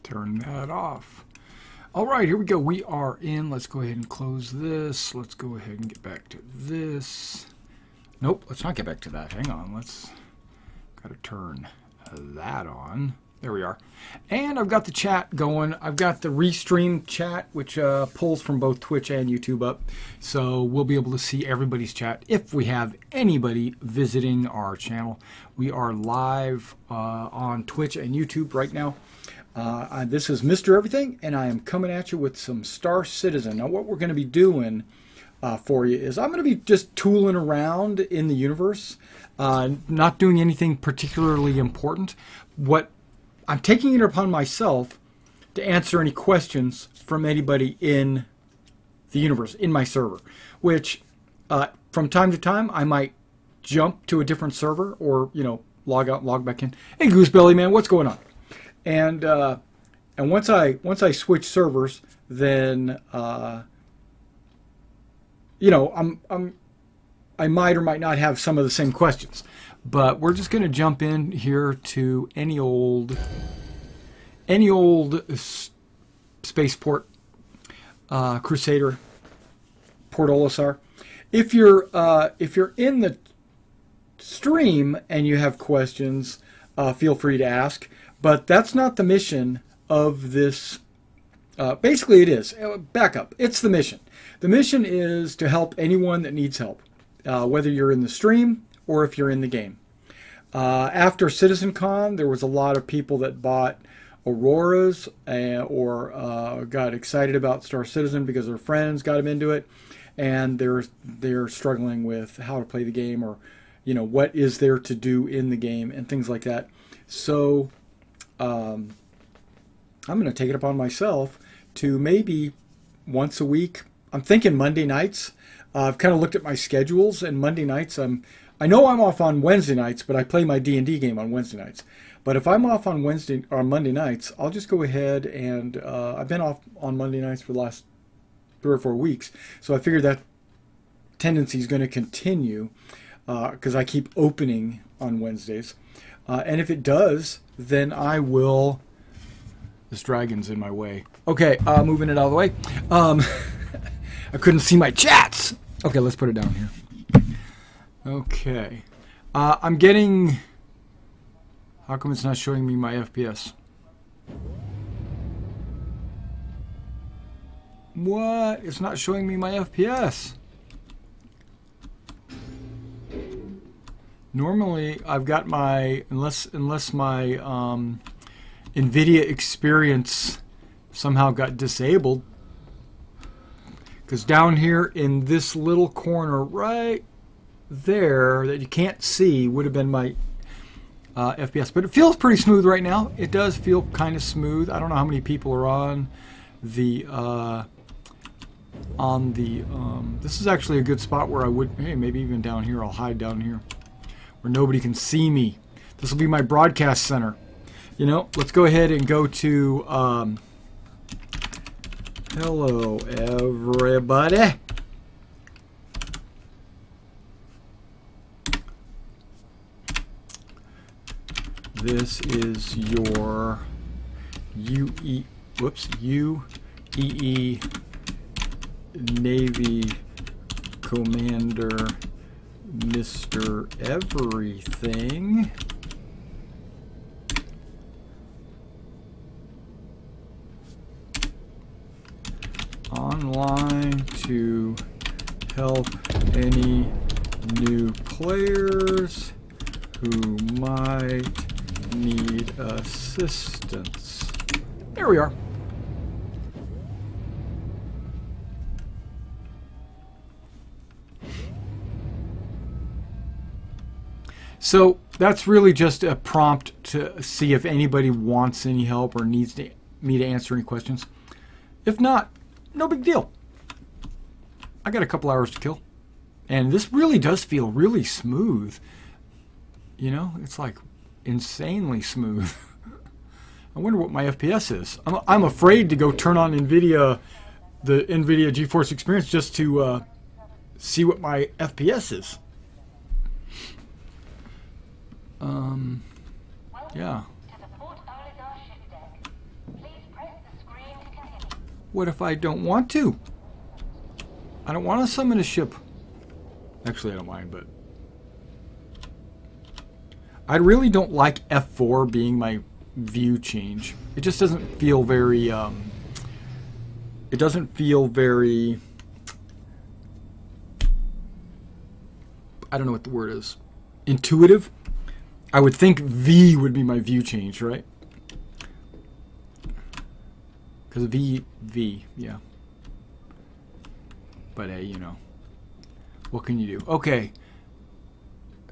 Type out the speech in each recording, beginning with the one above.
Turn that off. All right, here we go. We are in. Let's go ahead and close this. Let's go ahead and get back to this. Nope, let's not get back to that. Hang on. Let's got to turn that on. There we are. And I've got the chat going. I've got the restream chat, which pulls from both Twitch and YouTube up. So we'll be able to see everybody's chat if we have anybody visiting our channel. We are live on Twitch and YouTube right now. This is Mr. Everything, and I am coming at you with some Star Citizen. Now, what we're going to be doing for you is I'm going to be just tooling around in the universe, not doing anything particularly important. What I'm taking it upon myself to answer any questions from anybody in the universe, in my server, which from time to time I might jump to a different server or, you know, log out, log back in. Hey, Goosebelly, man, what's going on? And once I switch servers, then you know, I might or might not have some of the same questions. But we're just going to jump in here to any old spaceport, Crusader, Port Olisar. If you're in the stream and you have questions, feel free to ask. But that's not the mission of this. Basically, it is. Back up. It's the mission. The mission is to help anyone that needs help, whether you're in the stream or if you're in the game. After CitizenCon, there was a lot of people that bought Auroras or got excited about Star Citizen because their friends got them into it, and they're struggling with how to play the game, or, you know, what is there to do in the game and things like that. So I'm going to take it upon myself to maybe once a week. I'm thinking Monday nights. I've kind of looked at my schedules, and Monday nights I know I'm off on Wednesday nights, but I play my D&D game on Wednesday nights. But if I'm off on Wednesday or Monday nights, I'll just go ahead and I've been off on Monday nights for the last 3 or 4 weeks, so I figured that tendency is going to continue because I keep opening on Wednesdays. And if it does, then I will. This dragon's in my way. Okay, moving it out of the way. I couldn't see my chats. Okay, let's put it down here. Okay. I'm getting... How come it's not showing me my FPS? What? It's not showing me my FPS. Normally, I've got my... Unless my NVIDIA experience somehow got disabled. Because down here in this little corner right there that you can't see would have been my FPS. But it feels pretty smooth right now. It does feel kind of smooth. I don't know how many people are on the this is actually a good spot where I would, hey, maybe even down here, I'll hide down here where nobody can see me. This will be my broadcast center. You know, let's go ahead and go to hello everybody. This is your UEE Navy Commander Mr. Everything. Online to help any new players who might need assistance. There we are. So that's really just a prompt to see if anybody wants any help or needs me to answer any questions. If not, no big deal. I got a couple hours to kill. And this really does feel really smooth. You know, it's like insanely smooth. I wonder what my FPS is. I'm afraid to go turn on the NVIDIA GeForce Experience just to see what my FPS is. Yeah. What if I don't want to? I don't want to summon a ship. Actually, I don't mind, but I really don't like F4 being my view change. It just doesn't feel very, it doesn't feel very, I don't know what the word is, intuitive. I would think V would be my view change, right? Because V, yeah. But hey, you know, what can you do? Okay.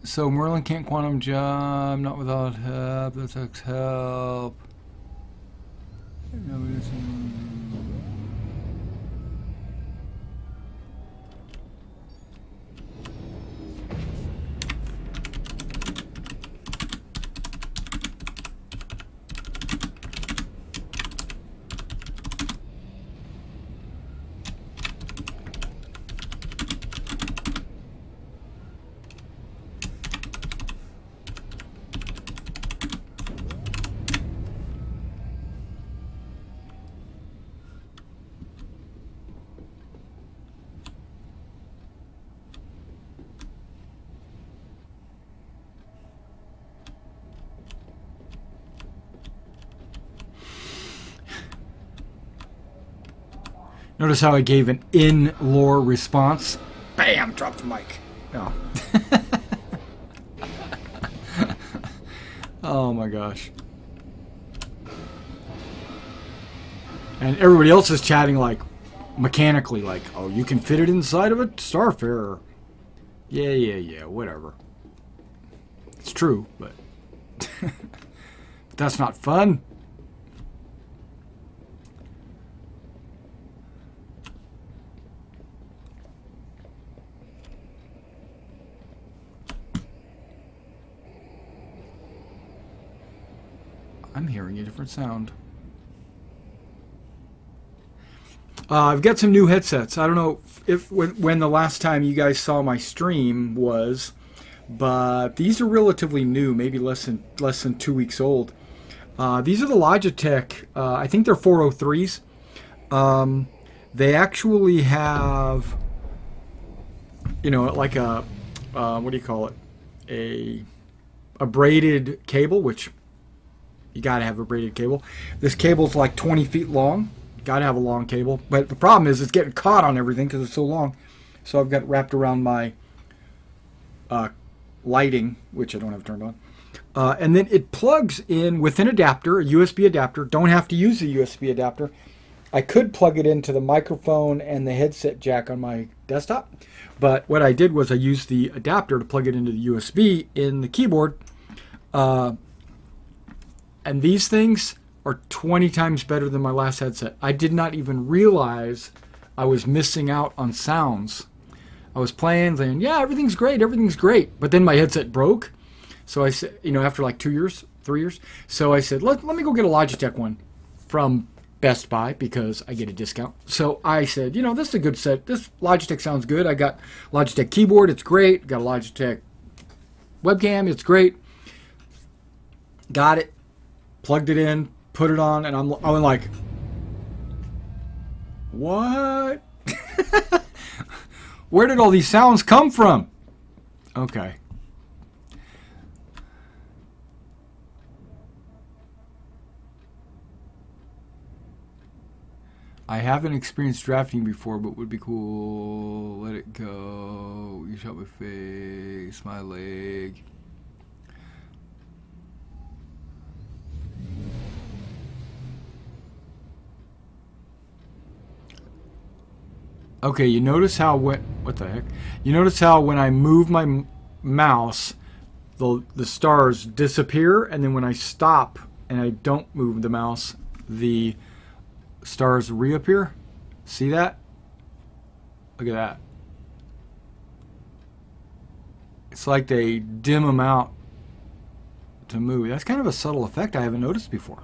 So Merlin can't quantum jump, not without help. That takes help. Notice how I gave an in-lore response. Bam! Drop the mic. No. Oh my gosh. And everybody else is chatting like mechanically, like, oh, you can fit it inside of a Starfarer. Yeah, whatever. It's true, but that's not fun. I'm hearing a different sound. I've got some new headsets. I don't know if when the last time you guys saw my stream was, but these are relatively new, maybe less than 2 weeks old. These are the Logitech. I think they're 403s. They actually have, you know, like a what do you call it? A braided cable, which you gotta have a braided cable. This cable's like 20 feet long. Gotta have a long cable. But the problem is it's getting caught on everything because it's so long. So I've got it wrapped around my lighting, which I don't have turned on. And then it plugs in with an adapter, a USB adapter. Don't have to use the USB adapter. I could plug it into the microphone and the headset jack on my desktop. But what I did was I used the adapter to plug it into the USB in the keyboard. And these things are 20 times better than my last headset. I did not even realize I was missing out on sounds. I was playing, saying, yeah, everything's great. But then my headset broke. So I said, you know, after like 2 years, 3 years. So I said, let me go get a Logitech one from Best Buy because I get a discount. So I said, you know, this is a good set. This Logitech sounds good. I got Logitech keyboard. It's great. Got a Logitech webcam. It's great. Got it. Plugged it in, put it on, and I went like, what? Where did all these sounds come from? Okay. I haven't experienced drafting before, but would be cool. Let it go. You shot my face, my leg. Okay, you notice how what the heck? You notice how when I move my mouse, the stars disappear, and then when I stop and I don't move the mouse, the stars reappear. See that? Look at that. It's like they dim them out to move. That's kind of a subtle effect I haven't noticed before.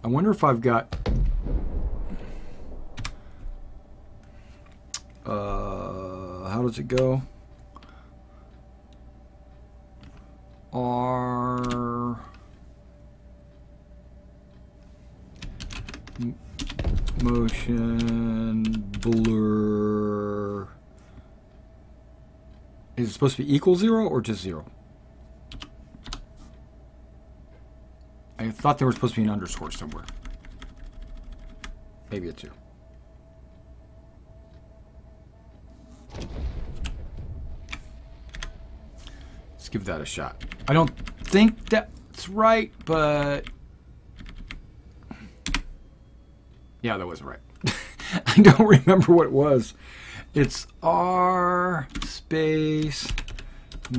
I wonder if I've got how does it go? R motion blur. Is it supposed to be equal 0 or just 0? I thought there was supposed to be an underscore somewhere. Maybe a 2. Let's give that a shot. I don't think that's right, but yeah, that wasn't right. I don't remember what it was. It's R space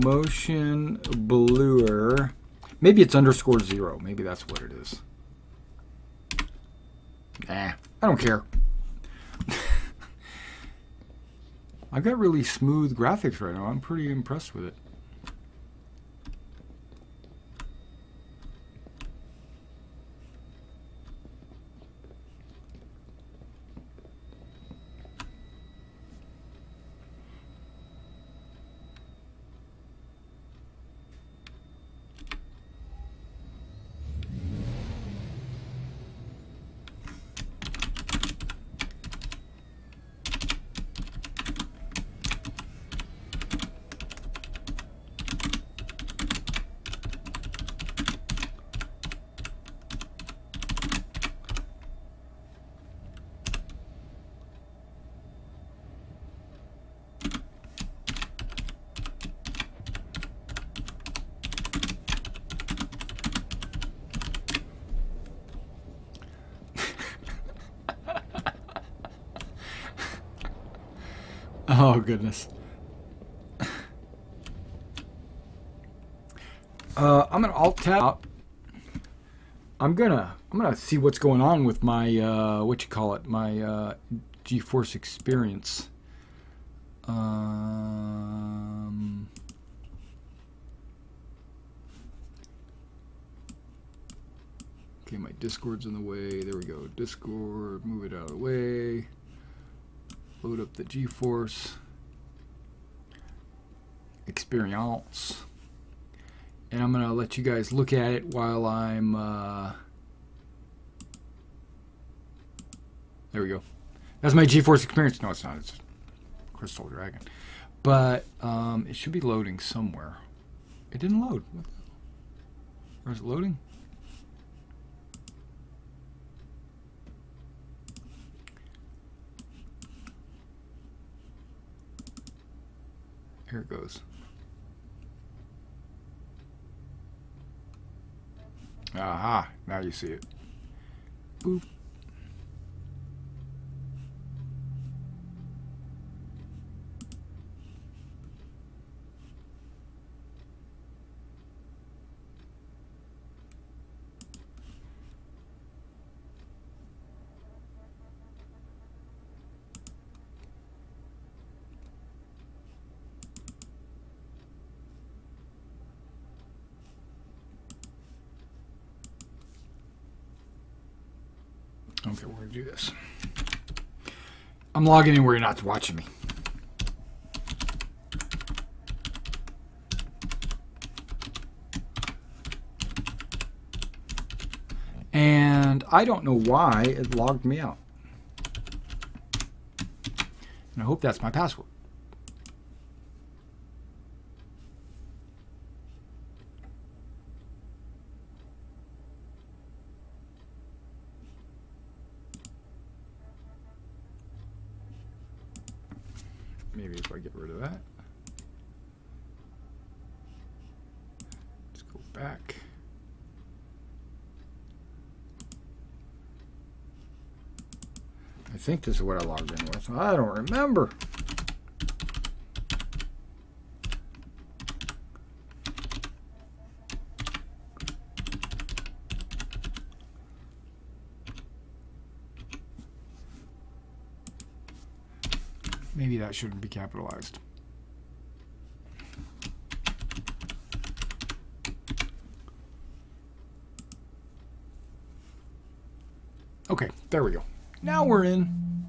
motion blur. Maybe it's underscore 0. Maybe that's what it is. Nah, I don't care. I've got really smooth graphics right now. I'm pretty impressed with it. Oh goodness. I'm gonna alt tab out. I'm gonna see what's going on with my my GeForce experience. Okay, my Discord's in the way. There we go. Discord, move it out of the way. Load up the GeForce experience. And I'm going to let you guys look at it while I'm... there we go. That's my GeForce experience. No, it's not. It's Crystal Dragon. But it should be loading somewhere. It didn't load. What the hell? Or is it loading? Here it goes. Aha, now you see it. Boop. Okay, we're going to do this. I'm logging in where you're not watching me. And I don't know why it logged me out. And I hope that's my password. Maybe if I get rid of that. Let's go back. I think this is what I logged in with. I don't remember. Maybe that shouldn't be capitalized. Okay, there we go. Now we're in.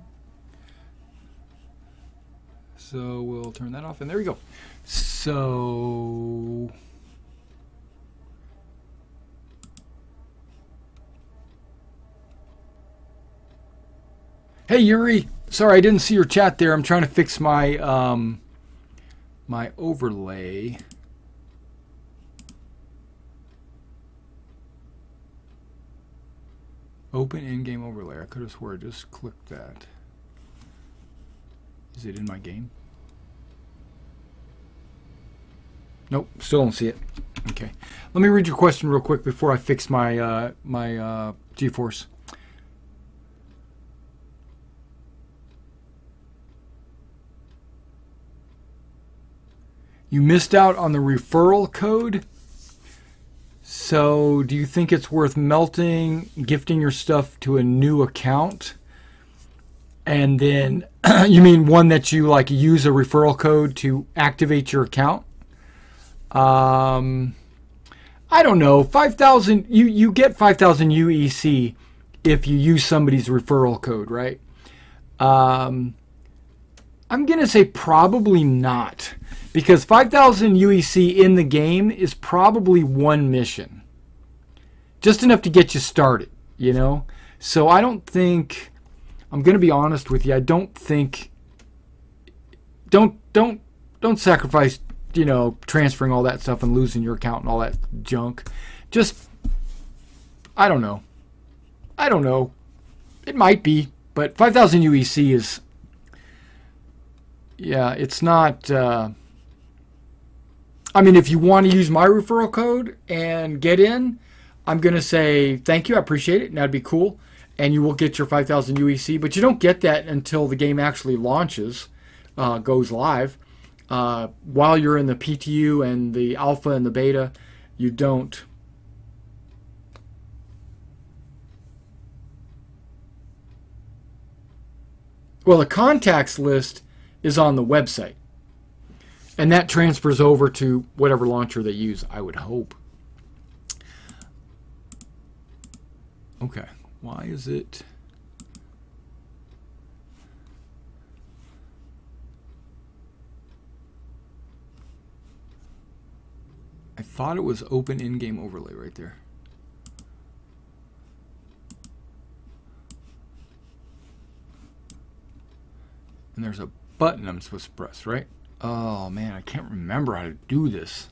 So we'll turn that off, and there we go. So Hey Yuri, sorry I didn't see your chat there. I'm trying to fix my my overlay. Open in-game overlay. I could have swore I just clicked that. Is it in my game? Nope, still don't see it. Okay, let me read your question real quick before I fix my GeForce. You missed out on the referral code. So, do you think it's worth gifting your stuff to a new account? And then, you mean one that you like use a referral code to activate your account? I don't know. 5,000. You get 5,000 UEC if you use somebody's referral code, right? I'm gonna say probably not. Because 5,000 UEC in the game is probably one mission. Just enough to get you started, you know? So I don't think, I'm going to be honest with you, I don't think, don't sacrifice, you know, transferring all that stuff and losing your account and all that junk. Just, I don't know. I don't know. It might be, but 5,000 UEC is, yeah, it's not, I mean, if you want to use my referral code and get in, I'm going to say thank you. I appreciate it. And that'd be cool. And you will get your 5,000 UEC. But you don't get that until the game actually launches, goes live. While you're in the PTU and the alpha and the beta, you don't. Well, the contacts list is on the website. And that transfers over to whatever launcher they use, I would hope. Okay, why is it... I thought it was open in-game overlay right there. And there's a button I'm supposed to press, right? Oh man, I can't remember how to do this.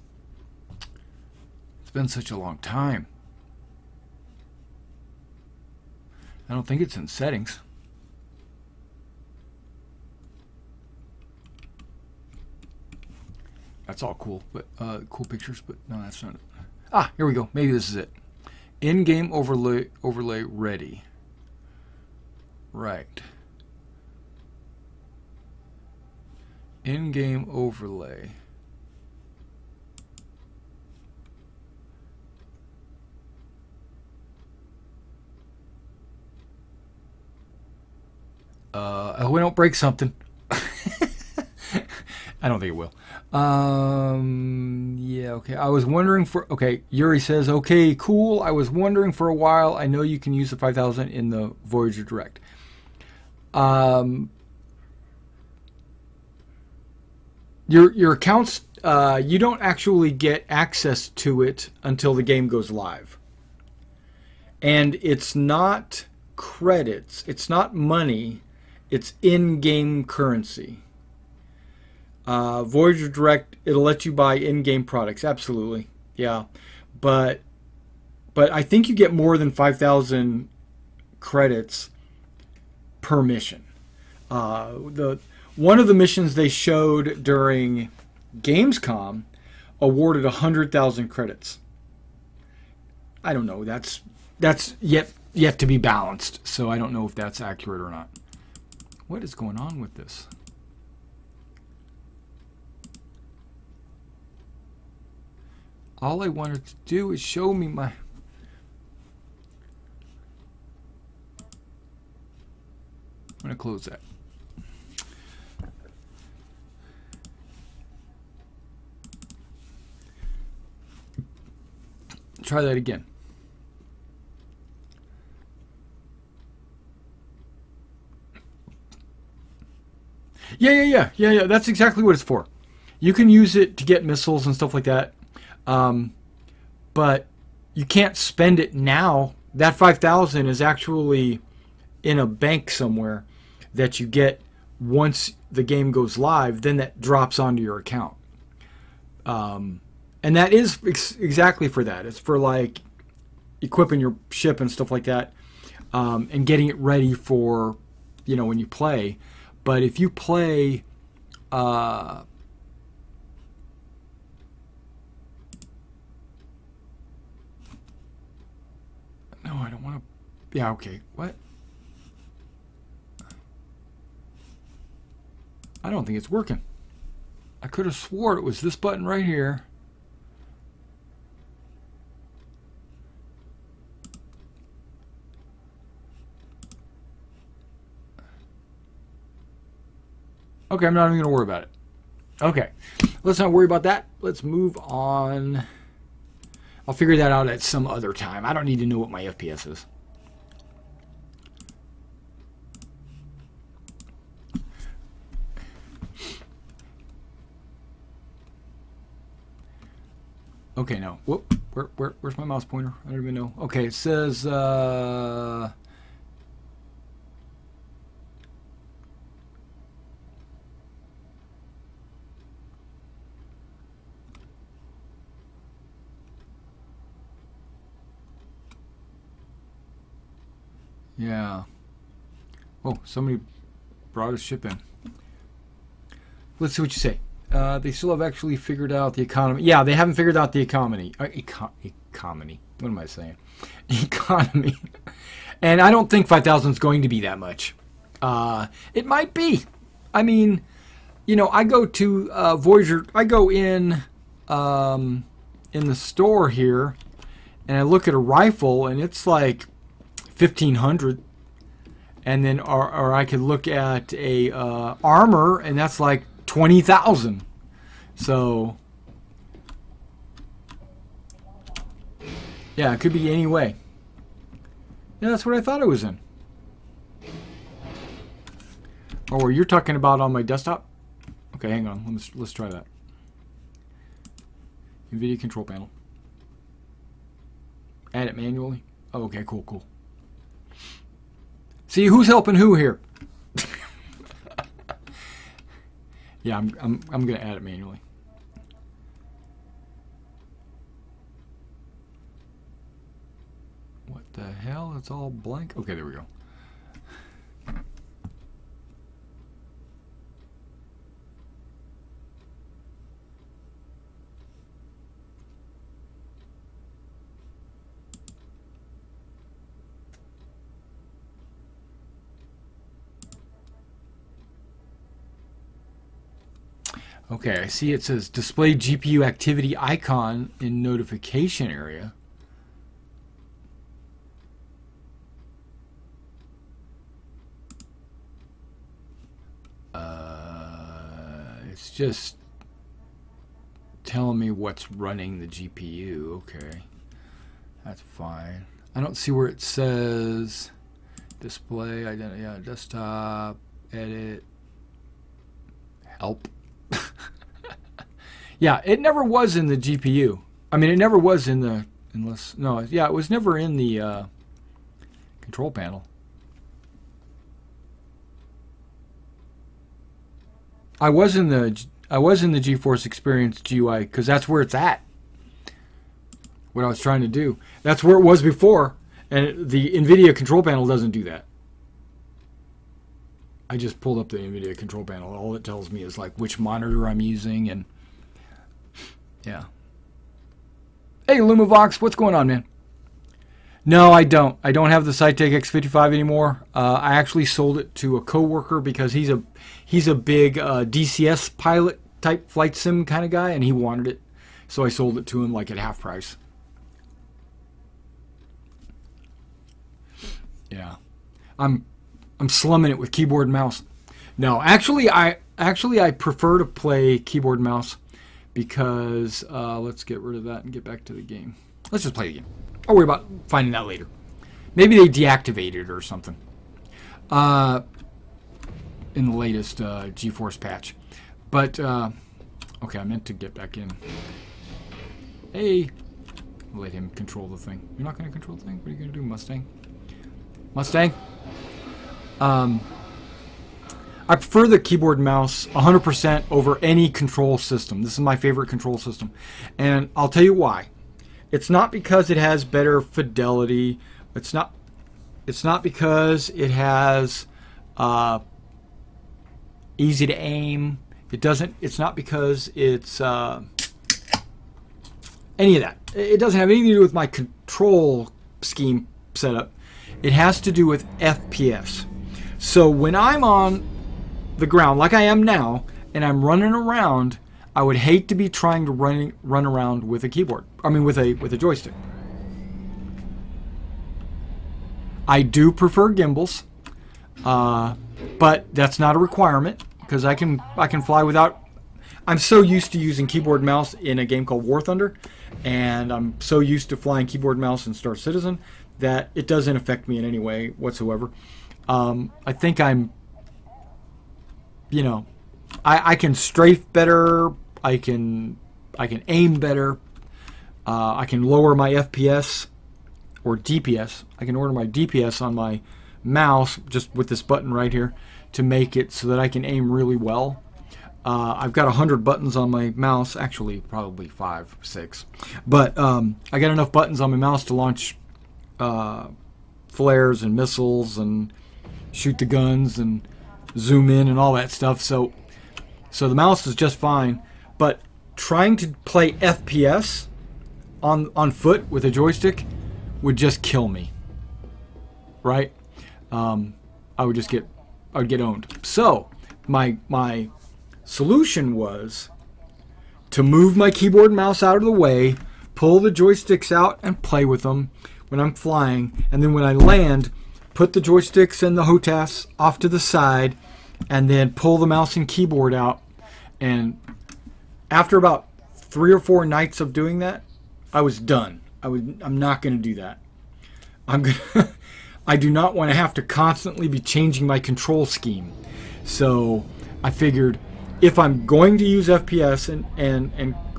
It's been such a long time. I don't think it's in settings. That's all cool, but cool pictures, but no, that's not it. Ah, here we go. Maybe this is it. In-game overlay ready. Right. In-game overlay. I hope I don't break something. I don't think it will. Yeah, okay. I was wondering for... Okay, Yuri says, okay, cool. I was wondering for a while. I know you can use the 5,000 in the Voyager Direct. Your accounts, you don't actually get access to it until the game goes live. And it's not credits. It's not money. It's in-game currency. Voyager Direct, it'll let you buy in-game products. Absolutely. Yeah. But I think you get more than 5,000 credits per mission. One of the missions they showed during Gamescom awarded 100,000 credits. I don't know. That's yet to be balanced, so I don't know if that's accurate or not. What is going on with this? All I wanted to do is show me my... I'm going to close that. Try that again. Yeah. That's exactly what it's for. You can use it to get missiles and stuff like that. But you can't spend it now. That 5,000 is actually in a bank somewhere. that you get once the game goes live, then that drops onto your account. And that is exactly for that. It's for like equipping your ship and stuff like that, and getting it ready for, you know, when you play. But if you play, no, I don't want to. Yeah, okay. What? I don't think it's working. I could have swore it was this button right here. Okay, I'm not even going to worry about it. Okay, let's not worry about that. Let's move on. I'll figure that out at some other time. I don't need to know what my FPS is. Okay, no. Whoop. Where's my mouse pointer? I don't even know. Okay, it says... yeah. Oh, somebody brought a ship in. Let's see what you say. They still have actually figured out the economy. Yeah, they haven't figured out the economy. Economy. What am I saying? Economy. And I don't think 5,000 is going to be that much. It might be. I mean, you know, I go to Voyager. I go in the store here, and I look at a rifle, and it's like 1,500. And then, or I could look at a armor, and that's like 20,000. So, yeah, it could be any way. Yeah, that's what I thought it was in. Oh, you're talking about on my desktop? Okay, hang on. Let's try that. NVIDIA control panel. Add it manually. Oh, okay, cool. See, who's helping who here? Yeah, I'm gonna add it manually. What the hell? It's all blank. Okay, there we go. Okay, I see it says display GPU activity icon in notification area. It's just telling me what's running the GPU. Okay, that's fine. I don't see where it says display identity. Yeah, desktop, edit, help. Yeah, it never was in the GPU. I mean, it never was in the, yeah, it was never in the control panel. I was in the GeForce Experience GUI because that's where it's at. What I was trying to do. That's where it was before, and the NVIDIA control panel doesn't do that. I just pulled up the NVIDIA control panel. All it tells me is like which monitor I'm using, and yeah. Hey, Lumavox, what's going on, man? No, I don't. I don't have the Cytec X55 anymore. I actually sold it to a coworker because he's a big DCS pilot type flight sim kind of guy, and he wanted it, so I sold it to him like at half price. Yeah, I'm slumming it with keyboard and mouse. No, actually I prefer to play keyboard and mouse because let's get rid of that and get back to the game. Let's just play the game. I'll worry about finding that later. Maybe they deactivated it or something in the latest GeForce patch. But okay, I meant to get back in. Hey, I'll let him control the thing. You're not going to control the thing? What are you going to do, Mustang? Mustang? I prefer the keyboard and mouse 100% over any control system. This is my favorite control system. And I'll tell you why. It's not because it has better fidelity. It's not because it has easy to aim. It's not because it's any of that. It doesn't have anything to do with my control scheme setup. It has to do with FPS. So when I'm on the ground like I am now and I'm running around, I would hate to be trying to run around with a keyboard. I mean with a joystick. I do prefer gimbals, but that's not a requirement because I can fly without. I'm so used to using keyboard and mouse in a game called War Thunder, and I'm so used to flying keyboard and mouse in Star Citizen that it doesn't affect me in any way whatsoever. I think I'm, I can strafe better. I can aim better. I can lower my FPS or DPS. I can order my DPS on my mouse just with this button right here to make it so that I can aim really well. I've got 100 buttons on my mouse, actually probably 5, 6, but I got enough buttons on my mouse to launch flares and missiles and shoot the guns and zoom in and all that stuff. So the mouse is just fine, but trying to play FPS on foot with a joystick would just kill me, right? I would get owned. So my solution was to move my keyboard and mouse out of the way, pull the joysticks out and play with them when I'm flying, and then when I land, put the joysticks and the HOTAS off to the side, and then pull the mouse and keyboard out. And after about 3 or 4 nights of doing that, I was done. I'm not going to do that. I do not want to have to constantly be changing my control scheme. So I figured if I'm going to use FPS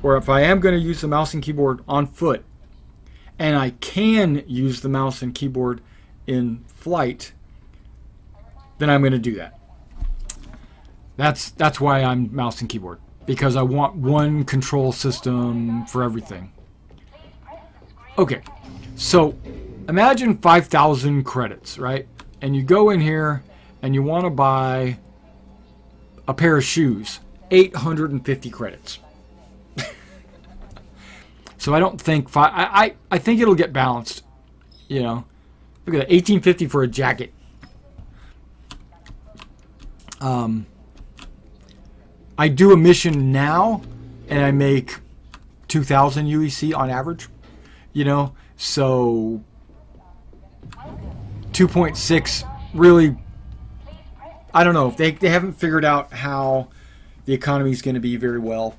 or if I am going to use the mouse and keyboard on foot, and I can use the mouse and keyboard in flight, then I'm going to do that. That's why I'm mouse and keyboard, because I want one control system for everything. Okay, so imagine 5,000 credits, right? And you go in here and you want to buy a pair of shoes, 850 credits. So I don't think I think it'll get balanced, Look at that, 1850 for a jacket. I do a mission now and I make 2,000 UEC on average, so 2.6 really, I don't know. They haven't figured out how the economy is going to be very well.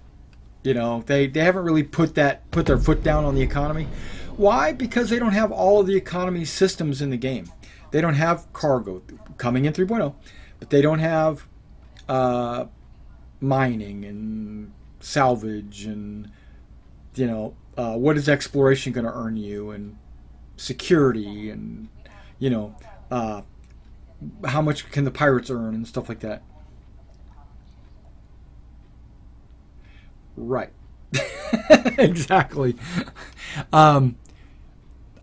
They haven't really put their foot down on the economy. Why? Because they don't have all of the economy systems in the game. They don't have cargo coming in 3.0, but they don't have mining and salvage and what is exploration going to earn you, and security, and how much can the pirates earn and stuff like that. Right. Exactly. I'll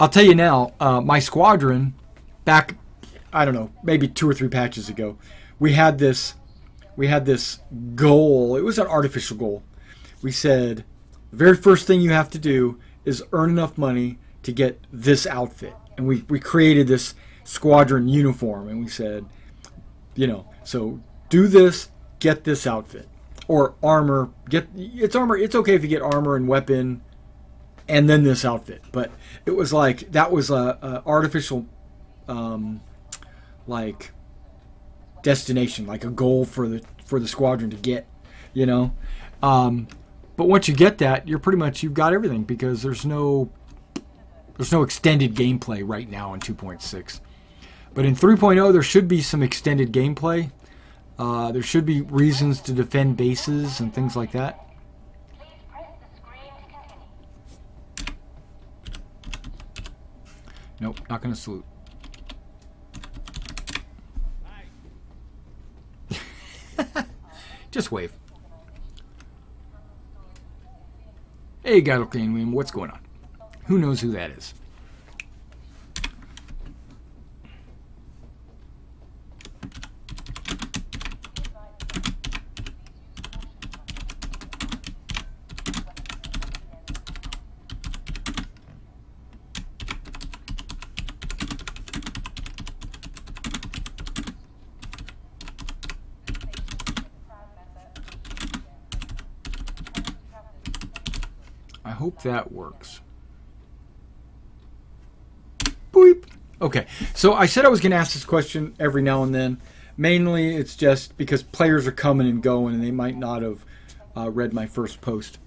tell you now, my squadron back, I don't know, maybe 2 or 3 patches ago, we had this goal. It was an artificial goal. We said the very first thing you have to do is earn enough money to get this outfit. And we created this squadron uniform, and we said, so do this, get this outfit. Or armor, it's armor. It's okay if you get armor and weapon and then this outfit. But it was like, that was a artificial like destination, like a goal for the squadron to get, but once you get that, you've got everything, because there's no extended gameplay right now in 2.6. But in 3.0 there should be some extended gameplay. There should be reasons to defend bases and things like that. Nope, not going to salute. Just wave. Hey, Gattlecane, what's going on? Who knows who that is? I hope that works. Boop. Okay, so I said I was going to ask this question every now and then. Mainly, it's just because players are coming and going, and they might not have read my first post.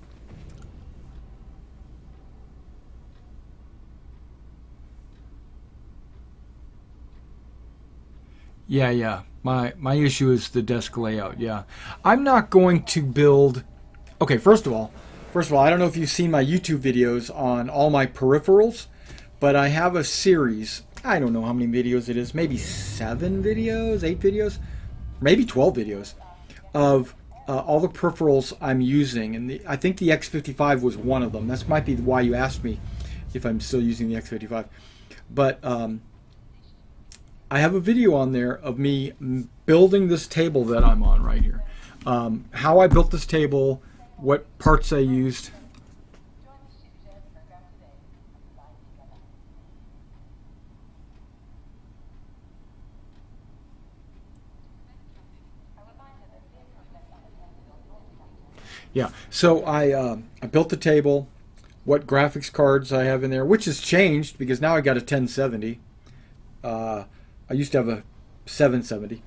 Yeah. My issue is the desk layout. Yeah, I'm not going to build. Okay, first of all, I don't know if you've seen my YouTube videos on all my peripherals, but I have a series. I don't know how many videos it is. Maybe 7 videos, 8 videos, maybe 12 videos of all the peripherals I'm using. And I think the X55 was one of them. That might be why you asked me if I'm still using the X55. But I have a video on there of me building this table that I'm on right here. How I built this table, what parts I used. Yeah, so I built the table, what graphics cards I have in there, which has changed because now I got a 1070. I used to have a 770.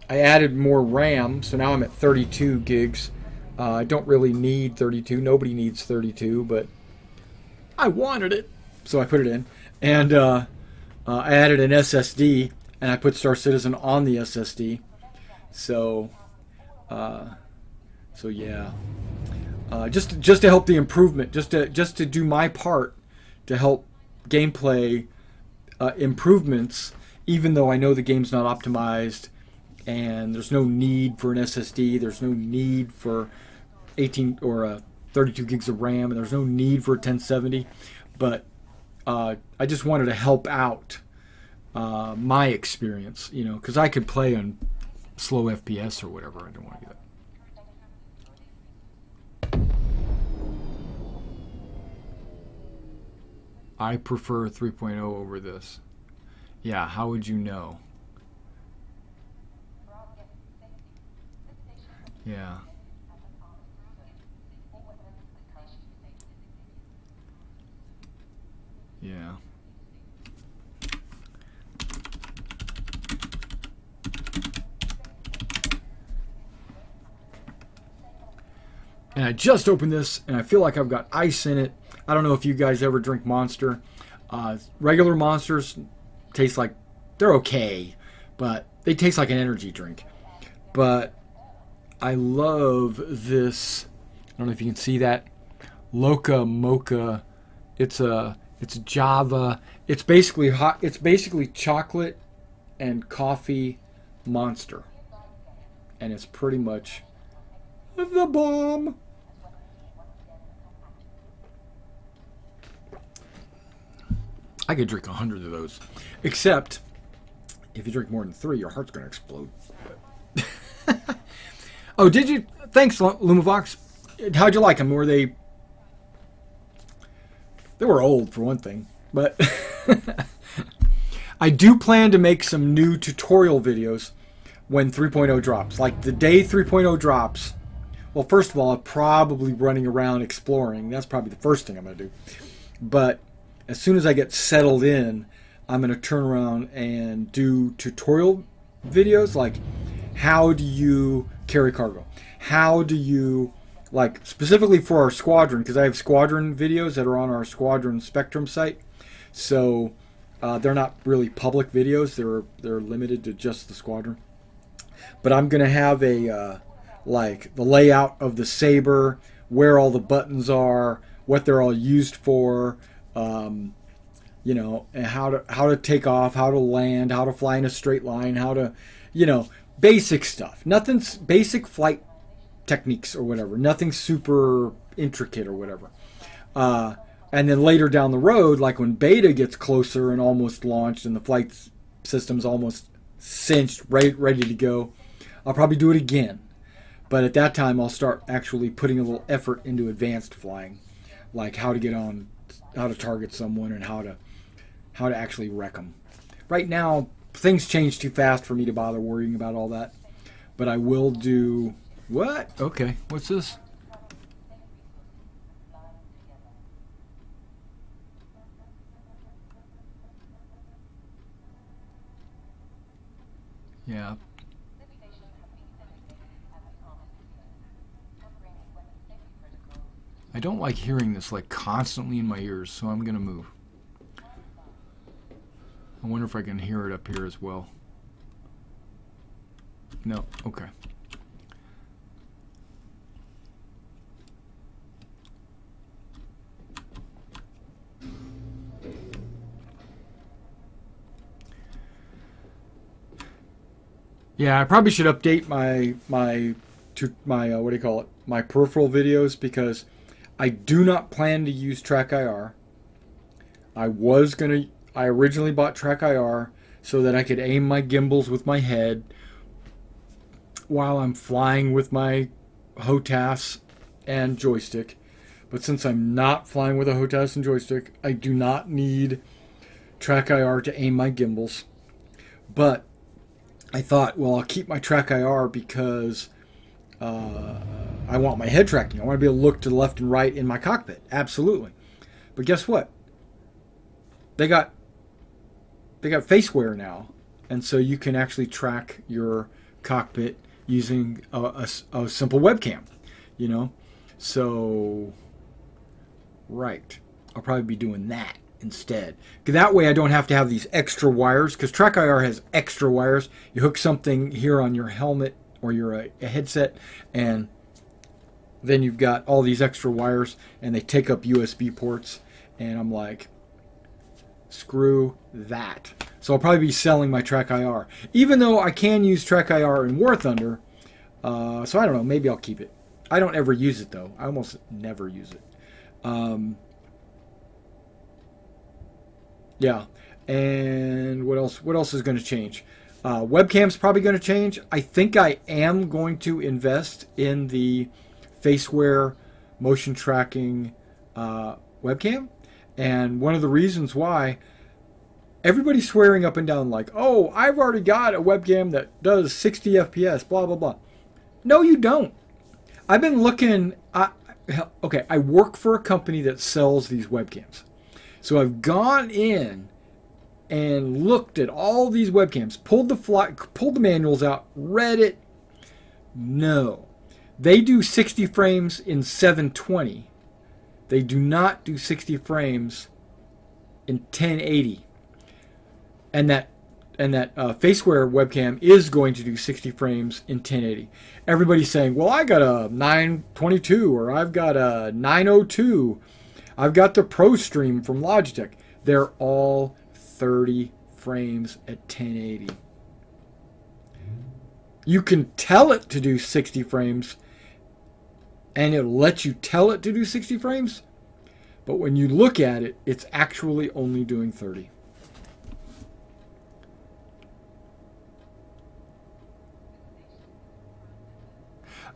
I added more RAM, so now I'm at 32 gigs. I don't really need 32. Nobody needs 32, but I wanted it, so I put it in. And I added an SSD, and I put Star Citizen on the SSD. So yeah, just to help the improvement, just to do my part to help gameplay improvements, even though I know the game's not optimized. And there's no need for an SSD. There's no need for 18 or 32 gigs of RAM, and there's no need for a 1070. But I just wanted to help out my experience, you know, because I could play on slow FPS or whatever. I don't want to do that. I prefer 3.0 over this. Yeah, how would you know? Yeah. Yeah. And I just opened this, and I feel like I've got ice in it. I don't know if you guys ever drink Monster. Regular Monsters taste like, they're okay, but they taste like an energy drink. But I love this. I don't know if you can see that. Loca Mocha. It's Java. It's basically hot. It's basically chocolate and coffee Monster, and it's pretty much the bomb. I could drink 100 of those, except if you drink more than 3, your heart's going to explode. Oh, did you? Thanks, Lumavox. How'd you like them? Were they? They were old for one thing, but I do plan to make some new tutorial videos when 3.0 drops. Like the day 3.0 drops. Well, first of all, I'm probably running around exploring. That's probably the first thing I'm going to do. But as soon as I get settled in, I'm going to turn around and do tutorial videos like how do you carry cargo? How do you, like specifically for our squadron, because I have squadron videos that are on our Squadron Spectrum site. So they're not really public videos. They're limited to just the squadron. But I'm going to have a like the layout of the Saber, where all the buttons are, what they're all used for, you know, and how to take off, how to land, how to fly in a straight line, how to, you know, basic stuff. Nothing's basic flight techniques or whatever. Nothing super intricate or whatever. And then later down the road, like when beta gets closer and almost launched and the flight system's almost cinched, ready to go, I'll probably do it again. But at that time, I'll start actually putting a little effort into advanced flying, like how to get on, how to target someone, and how to actually wreck them. Right now, things change too fast for me to bother worrying about all that. But I will do... What? Okay, what's this? Yeah. I don't like hearing this like constantly in my ears, so I'm gonna move. I wonder if I can hear it up here as well. No, okay. Yeah, I probably should update my what do you call it? My peripheral videos, because I do not plan to use Track IR. I originally bought Track IR so that I could aim my gimbals with my head while I'm flying with my HOTAS and joystick. But since I'm not flying with a HOTAS and joystick, I do not need Track IR to aim my gimbals. But I thought, well, I'll keep my Track IR because I want my head tracking. I want to be able to look to the left and right in my cockpit. Absolutely. But guess what? They got faceware now. And so you can actually track your cockpit using a simple webcam. You know? So, right. I'll probably be doing that instead. That way I don't have to have these extra wires, because Track IR has extra wires. You hook something here on your helmet or your a headset, and then you've got all these extra wires, and they take up USB ports, and I'm like, screw that. So I'll probably be selling my Track IR, even though I can use Track IR in War Thunder. So I don't know, maybe I'll keep it. I don't ever use it though. I almost never use it. Yeah, and what else? What else is going to change? Webcam's probably going to change. I think I am going to invest in the FaceWare motion tracking webcam, and one of the reasons why, everybody's swearing up and down like, "Oh, I've already got a webcam that does 60 FPS." Blah blah blah. No, you don't. I've been looking. Okay, I work for a company that sells these webcams. So I've gone in and looked at all these webcams, pulled the manuals out, read it. No. They do 60 frames in 720. They do not do 60 frames in 1080. And that FaceWare webcam is going to do 60 frames in 1080. Everybody's saying, well, I got a 922 or I've got a 902. I've got the Pro Stream from Logitech. They're all 30 frames at 1080. You can tell it to do 60 frames, and it'll let you tell it to do 60 frames, but when you look at it, it's actually only doing 30.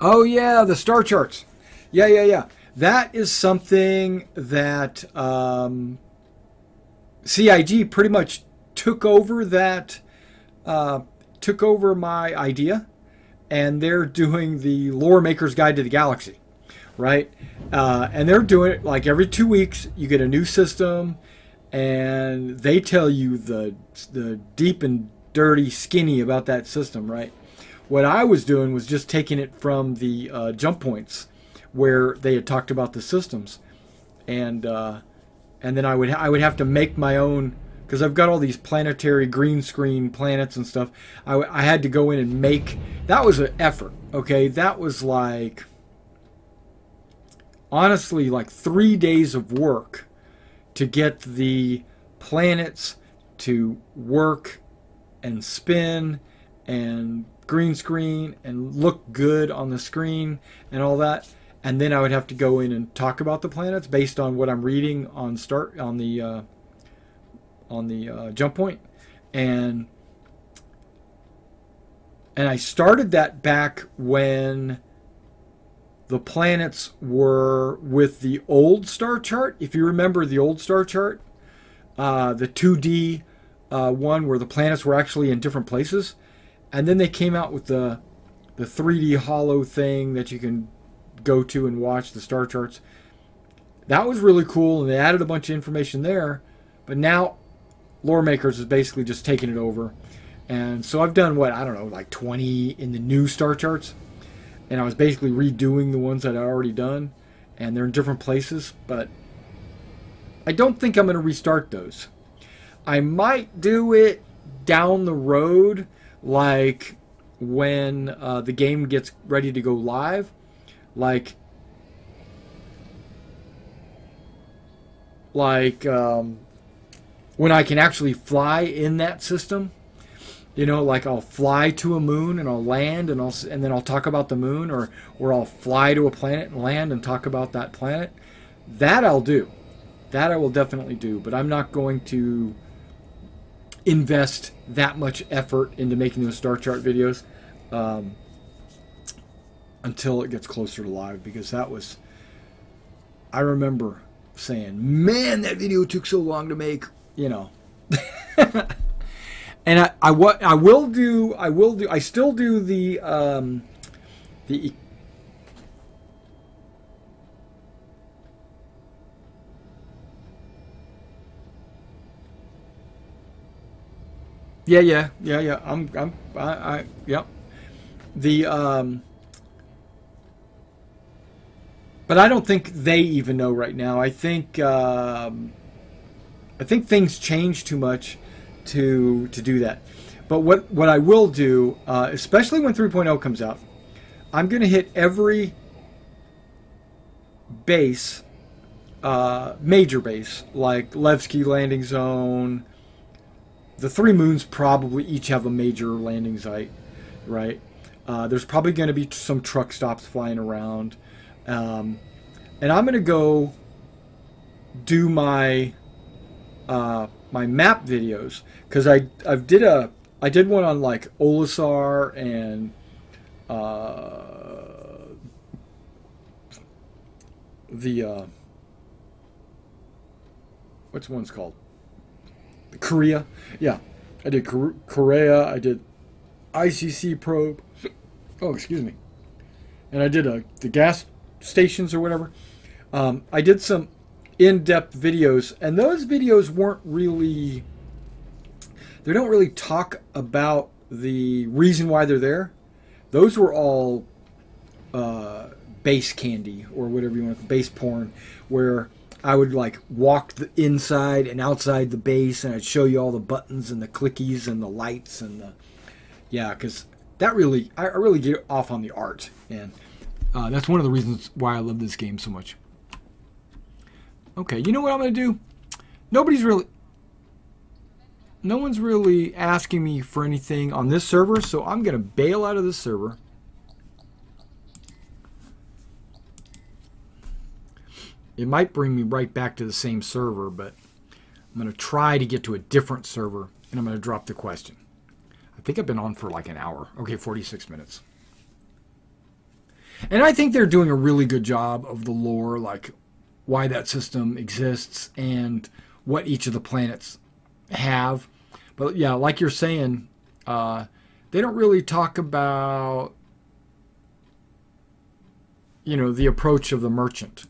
Oh yeah, the star charts. Yeah. That is something that CIG pretty much took over my idea, and they're doing the Lore Maker's Guide to the Galaxy, right? And they're doing it like every 2 weeks. You get a new system, and they tell you the deep and dirty skinny about that system, right? What I was doing was just taking it from the jump points where they had talked about the systems, and then I would have to make my own, because I've got all these planetary green screen planets and stuff. I had to go in and make. That was an effort. Okay, that was like, honestly, like 3 days of work to get the planets to work and spin and green screen and look good on the screen and all that. And then I would have to go in and talk about the planets based on what I'm reading on the jump point. And I started that back when the planets were with the old star chart. If you remember the old star chart, the 2D one where the planets were actually in different places. And then they came out with the 3D hollow thing that you can go to and watch the star charts. That was really cool, and they added a bunch of information there. But now Lore Makers is basically just taking it over. And so I've done, what, I don't know, like 20 in the new star charts. And I was basically redoing the ones that I'd already done. And they're in different places. But I don't think I'm going to restart those. I might do it down the road, like when the game gets ready to go live. Like when I can actually fly in that system. You know, like I'll fly to a moon and I'll land and then I'll talk about the moon, or I'll fly to a planet and land and talk about that planet. That I'll do. That I will definitely do, but I'm not going to invest that much effort into making those star chart videos until it gets closer to live, because that was, I remember saying, man, that video took so long to make, you know. And I still do the yeah. Yep. But I don't think they even know right now. I think things change too much to do that. But what I will do, especially when 3.0 comes out, I'm going to hit every base, major base, like Levski landing zone. The 3 moons probably each have a major landing site, right? There's probably going to be some truck stops flying around. And I'm going to go do my my map videos, because I did one on like Olisar and what's one's called? Korea. Yeah, I did Korea. I did ICC probe. Oh, excuse me. And I did the gas stations or whatever. I did some in-depth videos, and those videos weren't really, they don't really talk about the reason why they're there. Those were all base candy, or whatever you want, base porn, where I would like walk the inside and outside the base, and I'd show you all the buttons and the clickies and the lights and the, yeah, because that really, I really get off on the art, and that's one of the reasons why I love this game so much. Okay, you know what I'm going to do? No one's really asking me for anything on this server, so I'm going to bail out of this server. It might bring me right back to the same server, but I'm going to try to get to a different server, and I'm going to drop the question. I think I've been on for like an hour. Okay, 46 minutes. And I think they're doing a really good job of the lore, like why that system exists and what each of the planets have. But yeah, like you're saying, they don't really talk about, you know, the approach of the merchant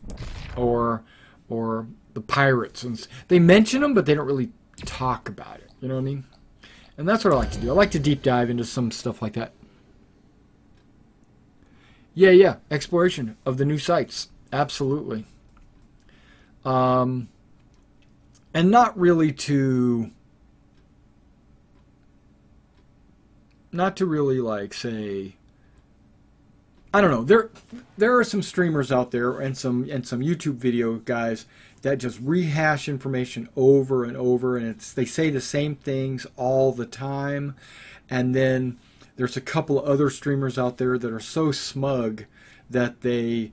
or the pirates. And they mention them, but they don't really talk about it. You know what I mean? And that's what I like to do. I like to deep dive into some stuff like that. Yeah, exploration of the new sites. Absolutely. And not really to really like say, I don't know, there are some streamers out there and some YouTube video guys that just rehash information over and over, and they say the same things all the time, and then There's a couple of other streamers out there that are so smug that they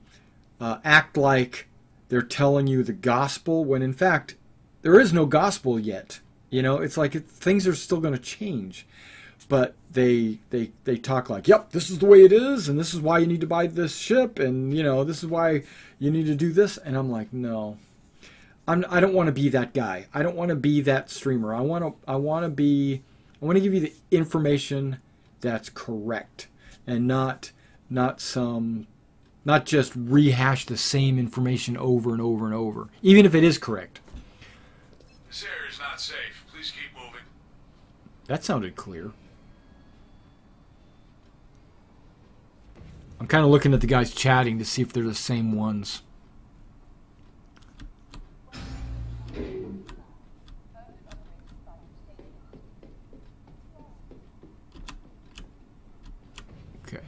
act like they're telling you the gospel when in fact there is no gospel yet. You know, it's like things are still going to change, but they talk like, yep, this is the way it is, and this is why you need to buy this ship, and you know, this is why you need to do this. And I'm like, no, I don't want to be that guy. I don't want to be that streamer. I want to give you the information that's correct, and not just rehash the same information over and over and over, even if it is correct. This area is not safe. Please keep moving. That sounded clear. I'm kind of looking at the guys chatting to see if they're the same ones. Okay.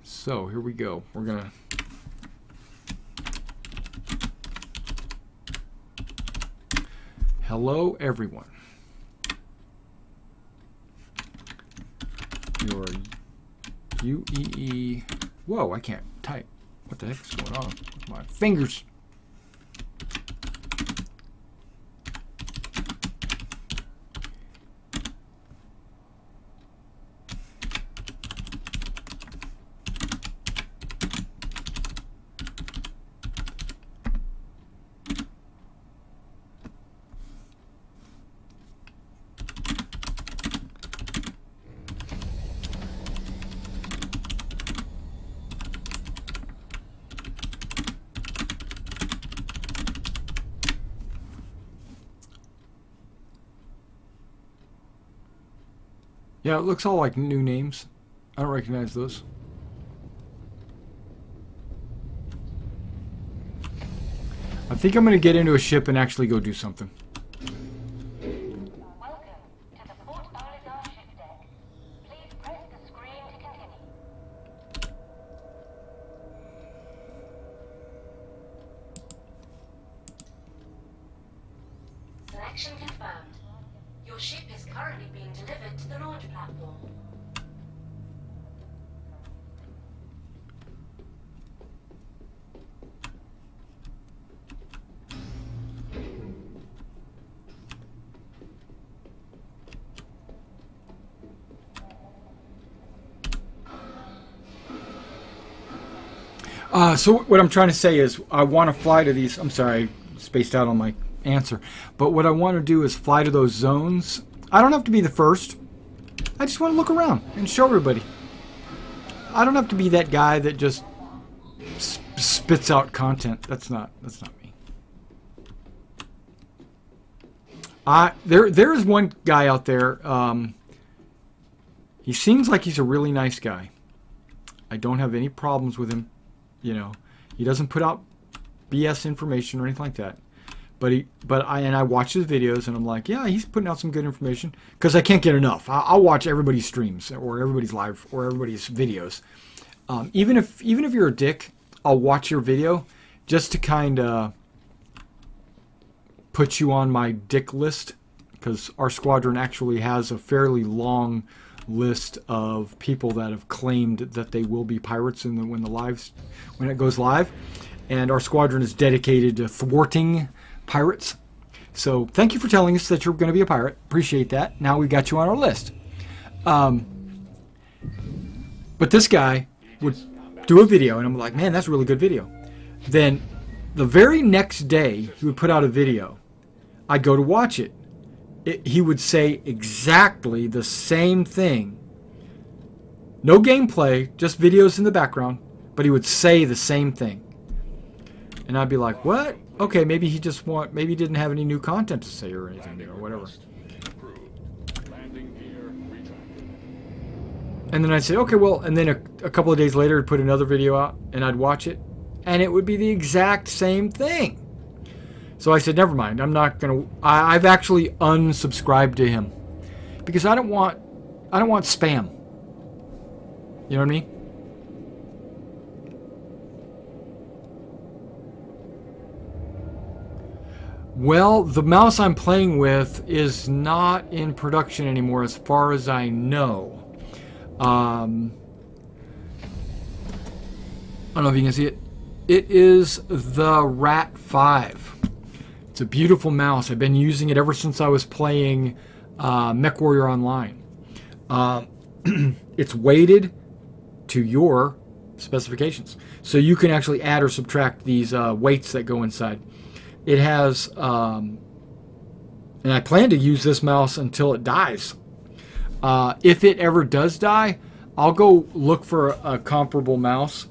So, here we go. We're going to... Hello, everyone. Your UEE... Whoa, I can't type. What the heck's going on with my fingers? Yeah, it looks all like new names. I don't recognize those. I think I'm going to get into a ship and actually go do something. Welcome to the Port Olisar ship deck. Please press the screen to continue. Selection confirmed. Your ship is currently being delivered to the launch platform. So what I'm trying to say is I want to fly to these... I'm sorry, I spaced out on my answer. But what I want to do is fly to those zones. I don't have to be the first. I just want to look around and show everybody. I don't have to be that guy that just spits out content. That's not me. There is one guy out there. He seems like he's a really nice guy. I don't have any problems with him. You know, he doesn't put out BS information or anything like that. But I watch his videos and I'm like, yeah, he's putting out some good information because I can't get enough. I'll watch everybody's streams or everybody's live or everybody's videos. Even if you're a dick, I'll watch your video just to kind of put you on my dick list, because our squadron actually has a fairly long list of people that have claimed that they will be pirates when it goes live, and our squadron is dedicated to thwarting pirates. So thank you for telling us that you're going to be a pirate. Appreciate that. Now we got you on our list. But this guy would do a video and I'm like, man, that's a really good video. Then the very next day he would put out a video. I'd go to watch it. He would say exactly the same thing. No gameplay, just videos in the background, but he would say the same thing. And I'd be like, what? Okay, maybe he didn't have any new content to say or anything or whatever. And then I'd say, okay, well, and then a couple of days later, he'd put another video out, and I'd watch it, and it would be the exact same thing. So I said, never mind. I'm not gonna. I've actually unsubscribed to him because I don't want spam. You know what I mean? Well, the mouse I'm playing with is not in production anymore as far as I know. I don't know if you can see it. It is the Rat 5. It's a beautiful mouse. I've been using it ever since I was playing MechWarrior Online. It's weighted to your specifications. So you can actually add or subtract these weights that go inside. It has, and I plan to use this mouse until it dies. If it ever does die, I'll go look for a comparable mouse.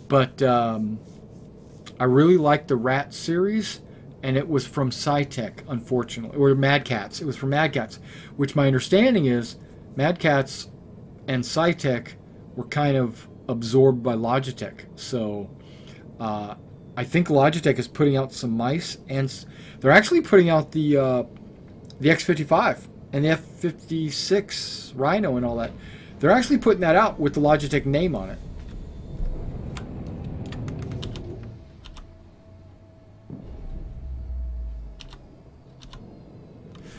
But I really like the Rat series, and it was from Sci-Tech, unfortunately, or Mad Catz. It was from Mad Catz, which my understanding is Mad Catz and Sci-Tech were kind of absorbed by Logitech. So I think Logitech is putting out some mice, and they're actually putting out the X55 and the F56 Rhino and all that. They're actually putting that out with the Logitech name on it.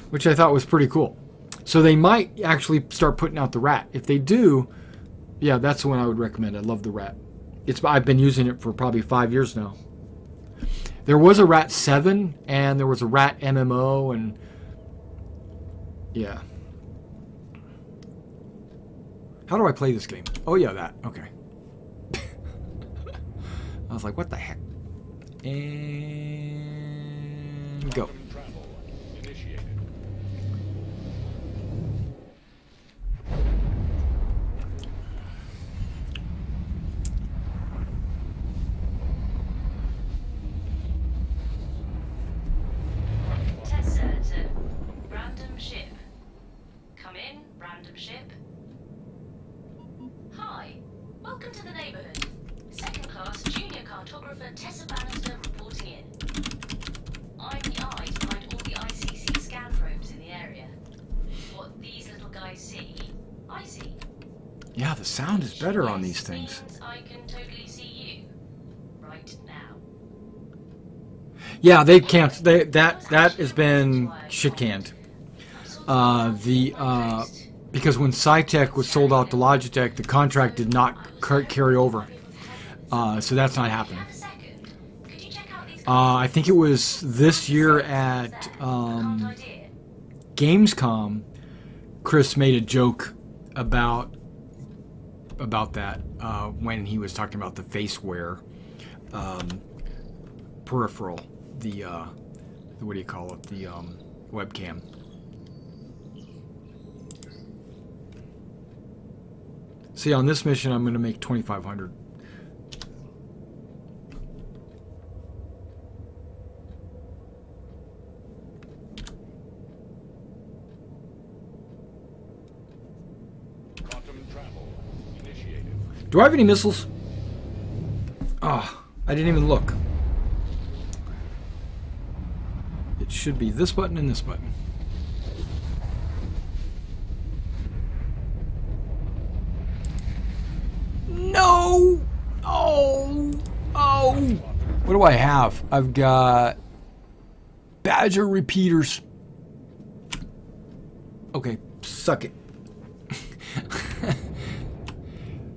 Which I thought was pretty cool. So they might actually start putting out the Rat. If they do, yeah, that's the one I would recommend. I love the Rat. I've been using it for probably 5 years now. There was a Rat 7, and there was a Rat MMO, and yeah. How do I play this game? Oh yeah, that. Okay. I was like, what the heck? And go. Yeah, the sound is better on these things. I can totally see you right now. Yeah, they can't. That has been shit canned. Because when Sci-Tech was sold out to Logitech, the contract did not carry over. So that's not happening. I think it was this year at Gamescom. Chris made a joke about that when he was talking about the FaceWare peripheral, the what do you call it, the webcam. See, on this mission, I'm going to make 2,500. Do I have any missiles? Ah, I didn't even look. It should be this button and this button. No! Oh! Oh! What do I have? I've got Badger repeaters. Okay, suck it.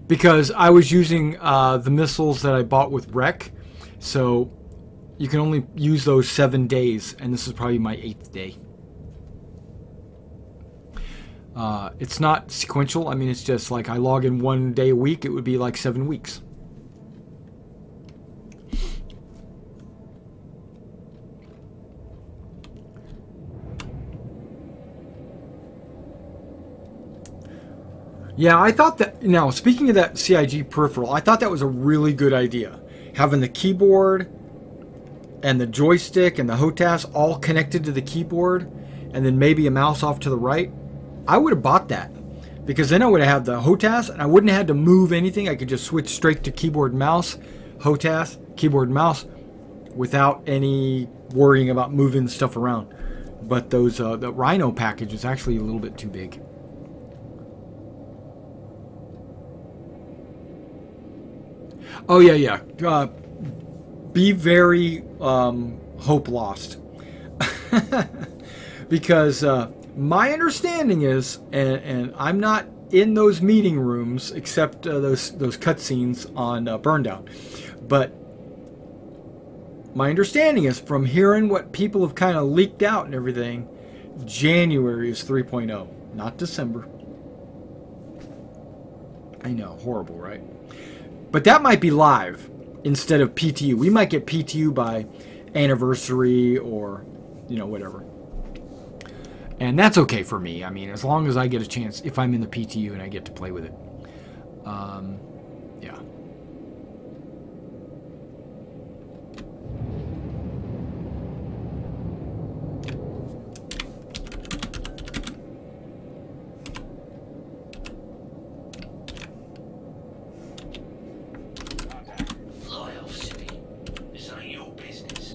Because I was using the missiles that I bought with Rec, so you can only use those 7 days, and this is probably my 8th day. It's not sequential. I mean, it's just like I log in 1 day a week. It would be like 7 weeks. Yeah, I thought that, now speaking of that CIG peripheral, I thought that was a really good idea. Having the keyboard and the joystick and the HOTAS all connected to the keyboard, and then maybe a mouse off to the right. I would have bought that, because then I would have had the HOTAS and I wouldn't have had to move anything. I could just switch straight to keyboard and mouse, HOTAS, keyboard and mouse, without any worrying about moving stuff around. But those the Rhino package is actually a little bit too big. Oh yeah. Be very hope lost, because my understanding is, and I'm not in those meeting rooms, except those cutscenes on Burndown. But my understanding is, from hearing what people have kind of leaked out and everything, January is 3.0, not December. I know, horrible, right? But that might be live instead of PTU. We might get PTU by anniversary or, you know, whatever. And that's okay for me. I mean, as long as I get a chance, if I'm in the PTU and I get to play with it. Yeah. Fly off, City. This ain't your business.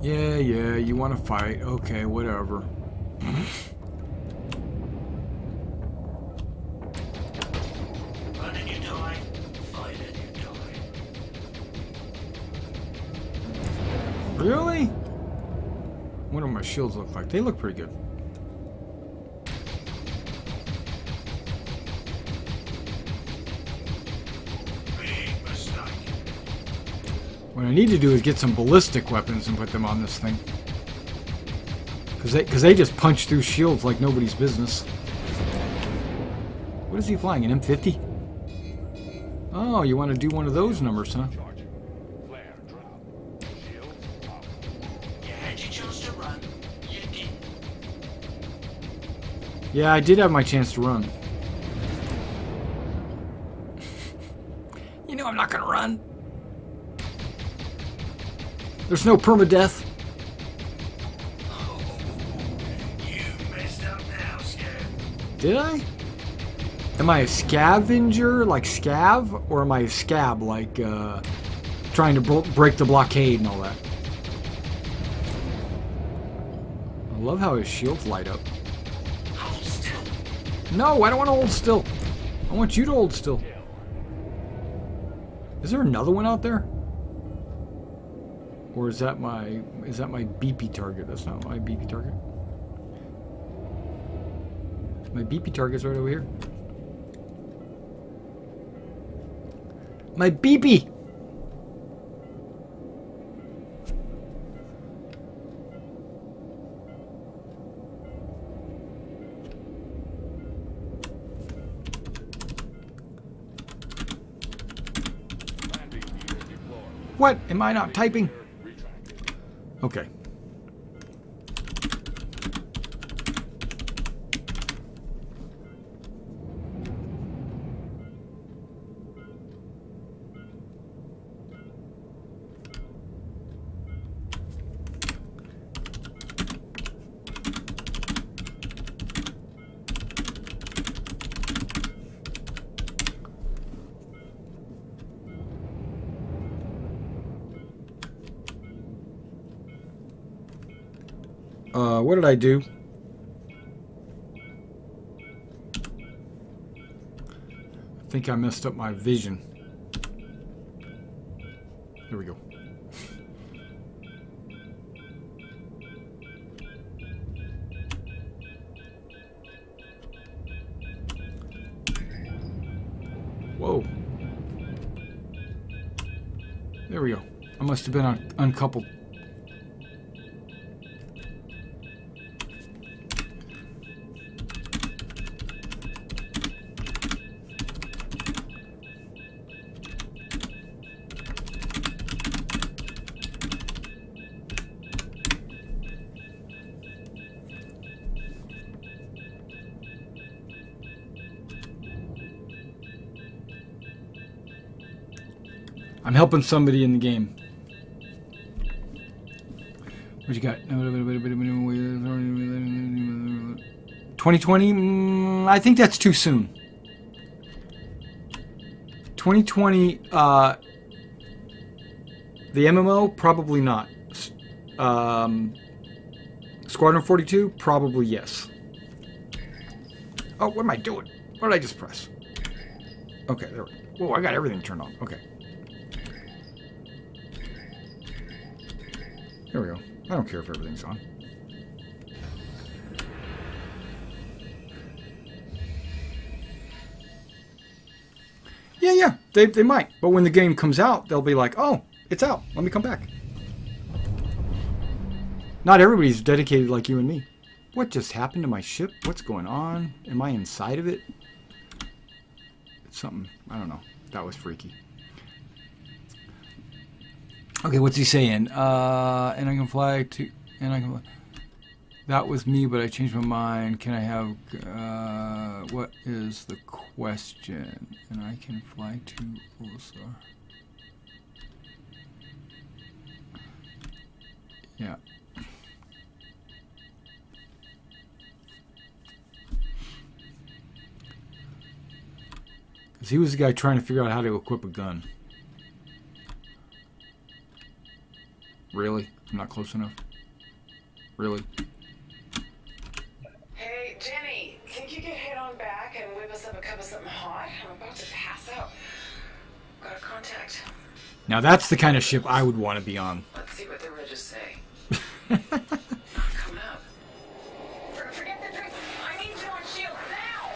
Yeah, you want to fight. Okay, whatever. Run and you die. Fight and you die. Really? What do my shields look like? They look pretty good. Big mistake. What I need to do is get some ballistic weapons and put them on this thing. Because they just punch through shields like nobody's business. What is he flying? An M50? Oh, you want to do one of those numbers, huh? Charging. Flare drop. Shield up. You had your chance to run. You didn't. Yeah, I did have my chance to run. You know I'm not going to run. There's no permadeath. Oh, you messed up now, Scav. Did I? Am I a scavenger, like scav? Or am I a scab, like trying to break the blockade and all that? I love how his shields light up. Hold still. No, I don't want to hold still. I want you to hold still. Is there another one out there? Or is that my BP target? That's not my BP target. My BP target's right over here. My BP! Landing gear deployed. What? Am I not typing? Retracting. Okay. What did I do? I think I messed up my vision. There we go. Whoa. There we go. I must have been uncoupled. I'm helping somebody in the game. What you got? 2020? I think that's too soon. 2020, the MMO? Probably not. Squadron 42? Probably yes. Oh, what am I doing? What did I just press? Okay, there we go. Whoa, I got everything turned on. Okay. There we go. I don't care if everything's on. They might, but when the game comes out, they'll be like, oh, it's out. Let me come back. Not everybody's dedicated like you and me. What just happened to my ship? What's going on? Am I inside of it? It's something. I don't know. That was freaky. Okay, what's he saying? And I can fly to... And I can... That was me, but I changed my mind. Can I have... what is the question? And I can fly to Ulsar. Yeah. Because he was the guy trying to figure out how to equip a gun. Really? I'm not close enough? Really? Hey, Jenny, think you could head on back and whip us up a cup of something hot? I'm about to pass out. Got a contact. Now that's the kind of ship I would want to be on. Let's see what the ridges say. Not coming up. Forget the drink. I need you on shield now!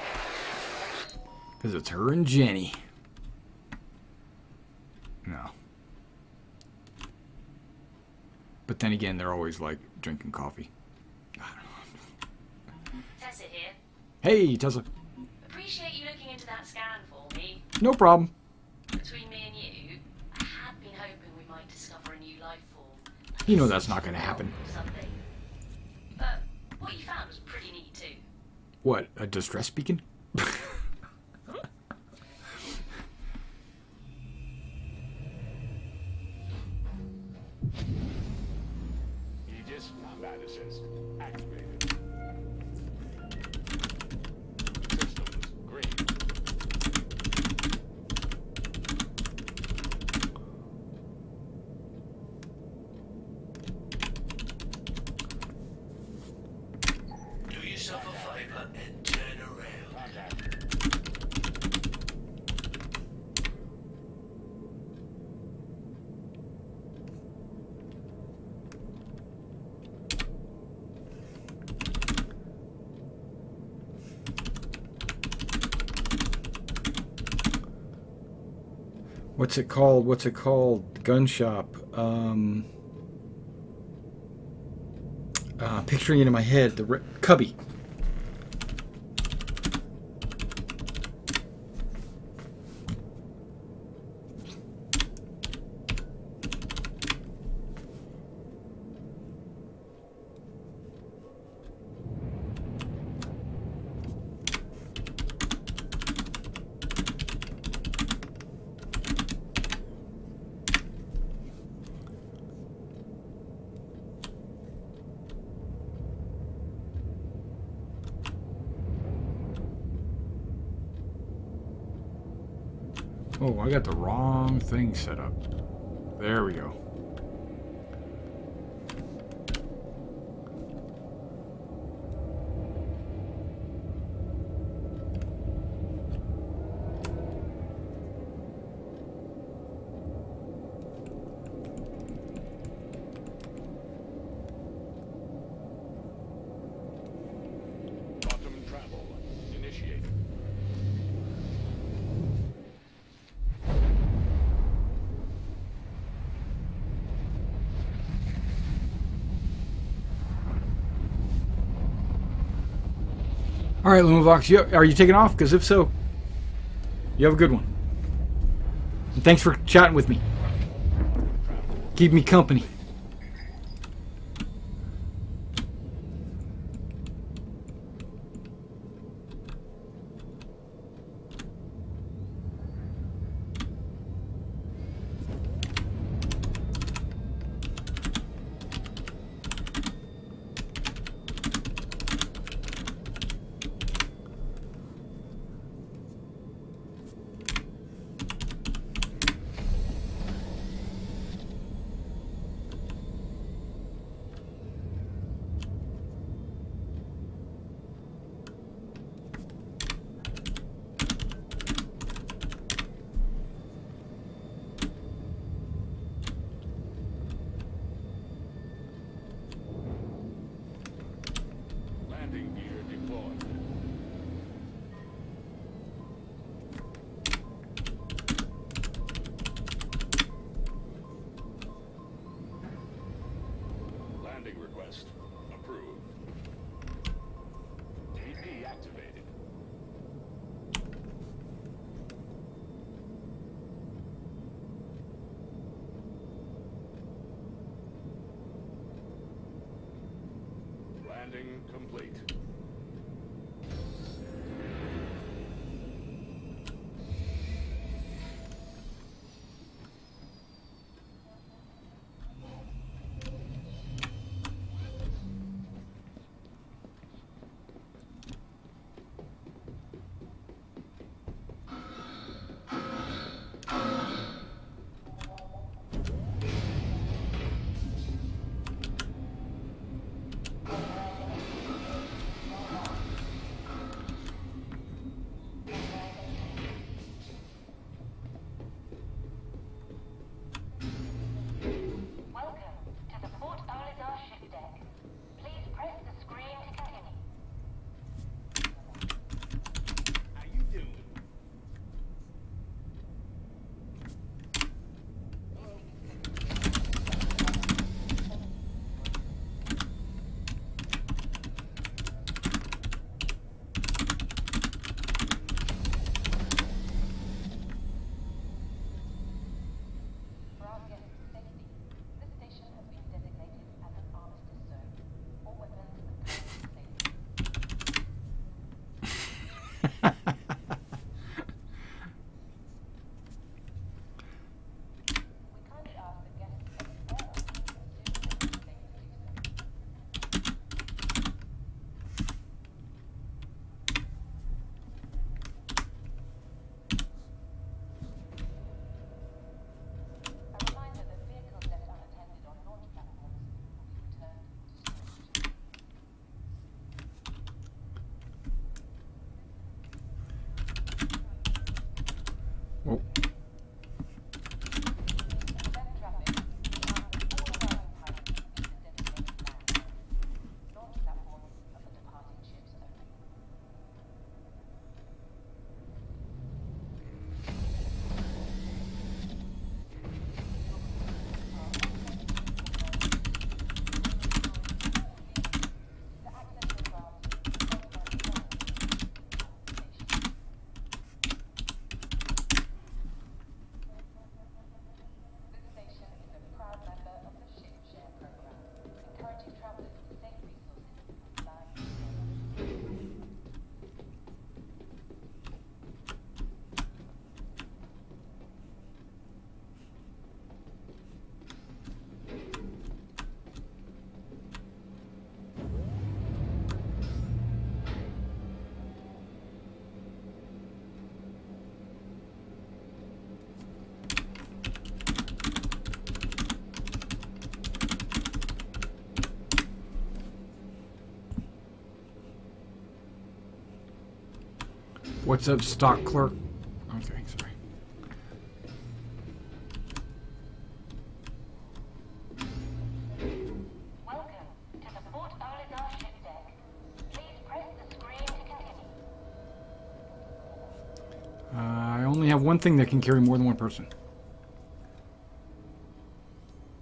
Because it's her and Jenny. No. But then again, they're always like drinking coffee. Tessa here. Hey, Tessa. Appreciate you looking into that scan for me. No problem. Between me and you, I had been hoping we might discover a new life form. You know that's not going to happen. Something. But what you found was pretty neat too. What, a distress beacon? Aegis combat assist activated. Systems green. Do yourself a favor and turn around. Contact. What's it called? What's it called? Gun shop. Picturing it in my head. The cubby. Oh, I got the wrong thing set up. There we go. Quantum travel initiated. All right, Lumavox, are you taking off? Because if so, you have a good one. And thanks for chatting with me. Keep me company. Landing request approved. TP activated. Landing complete. Welcome to the Port Olisar ship deck. Please press the screen to continue. How you doing? For our guests' safety, this station has been designated as an armistice zone. All weapons and current safety. We kindly ask that guests exit airlock as soon as it is safe to do so. A reminder that vehicles left unattended on launch platforms will be returned to storage. Whoa. Left traffic, we ask that all arriving pilots use the designated land. Launch platforms are for departing ships only. To access the craft, press button 1 at the station. This station is a proud member of the Ship Share program, encouraging travelers to save resources and fly together. What's up, stock clerk? Okay, sorry. Welcome to the Port Olisar ship deck. Please press the screen to continue. I only have one thing that can carry more than one person.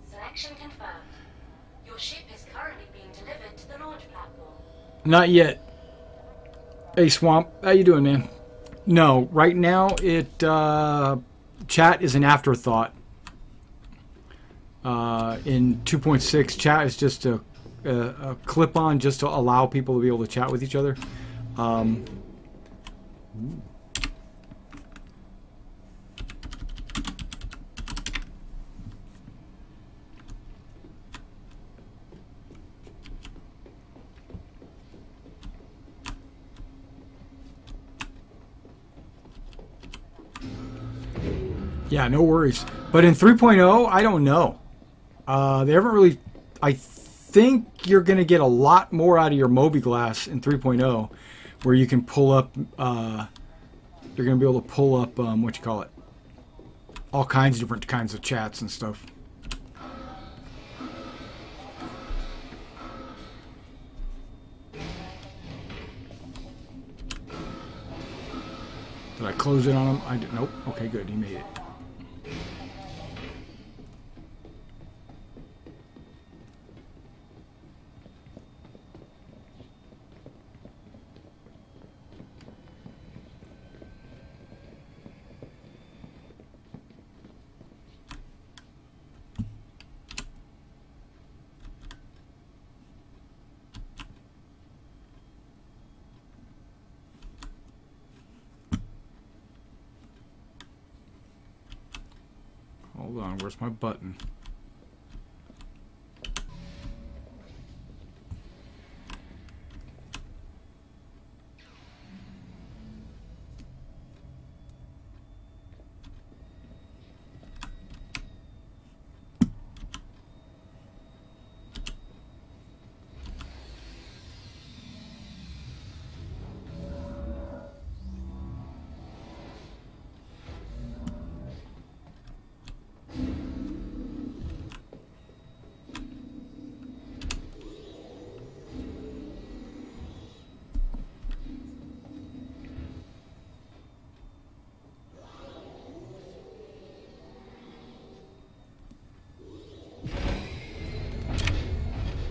Selection confirmed. Your ship is currently being delivered to the launch platform. Not yet. Hey, Swamp. How you doing, man? No, right now chat is an afterthought. In 2.6, chat is just a clip-on just to allow people to be able to chat with each other. Yeah, no worries. But in 3.0, I don't know. They haven't really... I think you're going to get a lot more out of your Mobi-Glass in 3.0, where you can pull up... you're going to be able to pull up, what you call it? All kinds of different kinds of chats and stuff. Did I close it on him? I did. Nope. Okay, good. He made it. on, where's my button?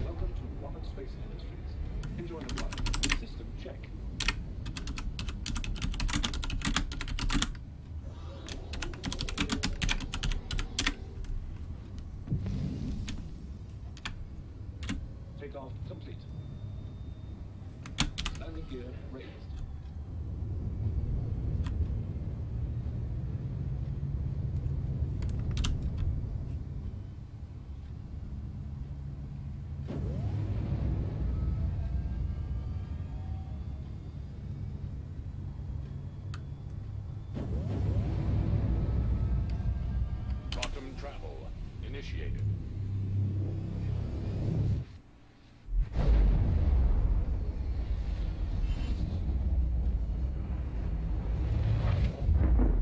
Welcome to Rocket Space Industries. Enjoy the flight. System check. Takeoff complete. Landing gear raised. Quantum travel initiated.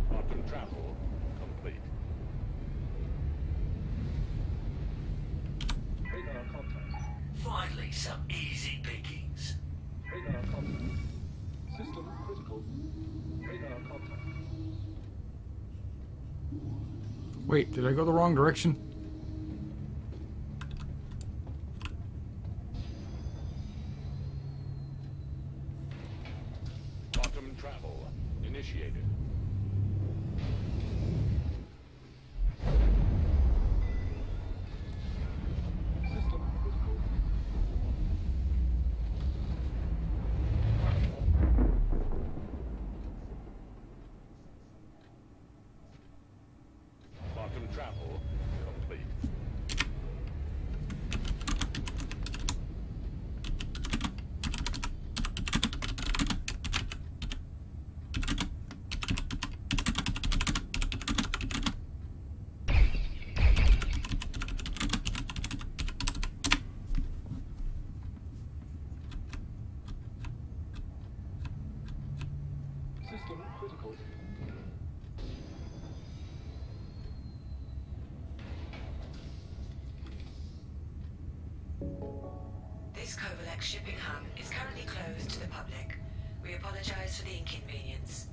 Quantum travel complete. Radar contact. Finally, some easy pickings. Radar contact. System critical. Radar contact. Wait, did I go the wrong direction? Quantum travel initiated. System critical. Quantum travel complete. System critical. This Kovalex shipping hub is currently closed to the public. We apologize for the inconvenience.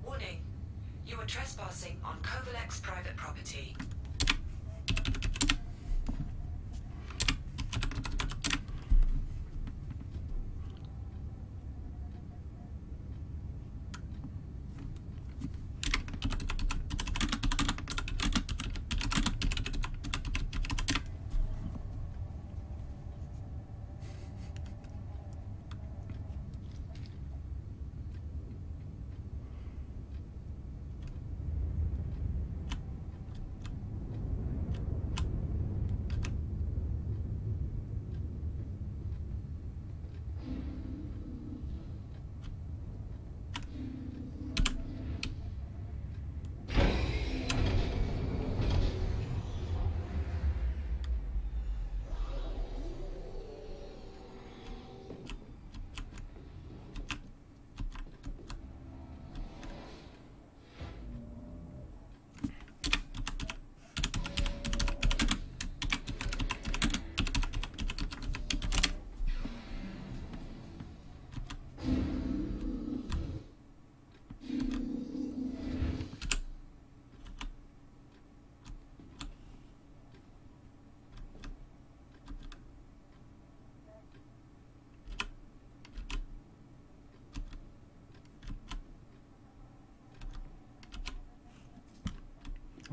Warning. You are trespassing on Kovalex private property.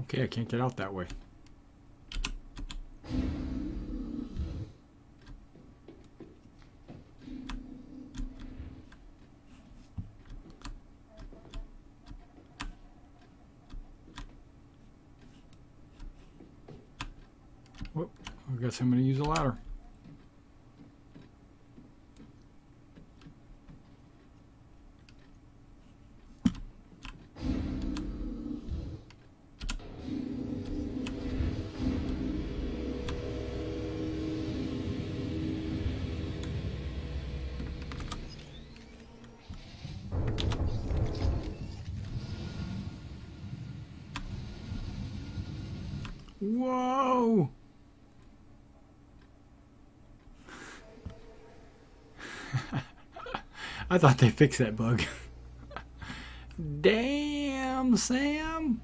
Okay, I can't get out that way. Whoop, I guess I'm going to use a ladder. Whoa! I thought they fixed that bug. Damn, Sam!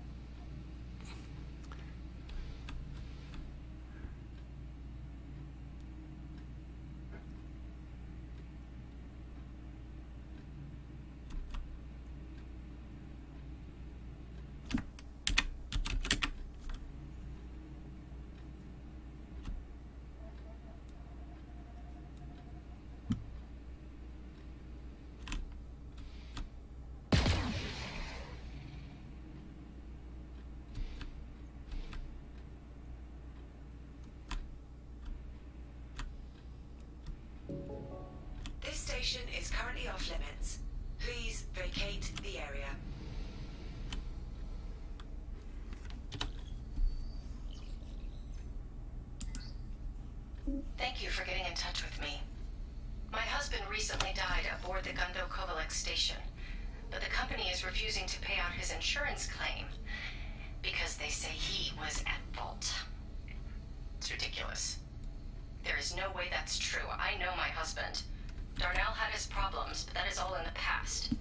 This station is currently off limits. Please vacate the area. Thank you for getting in touch with me. My husband recently died aboard the Gundo Kovalek station, but the company is refusing to pay out his insurance claim because they say he was at fault. It's ridiculous. There is no way that's true. I know my husband. Darnell had his problems, but that is all in the past.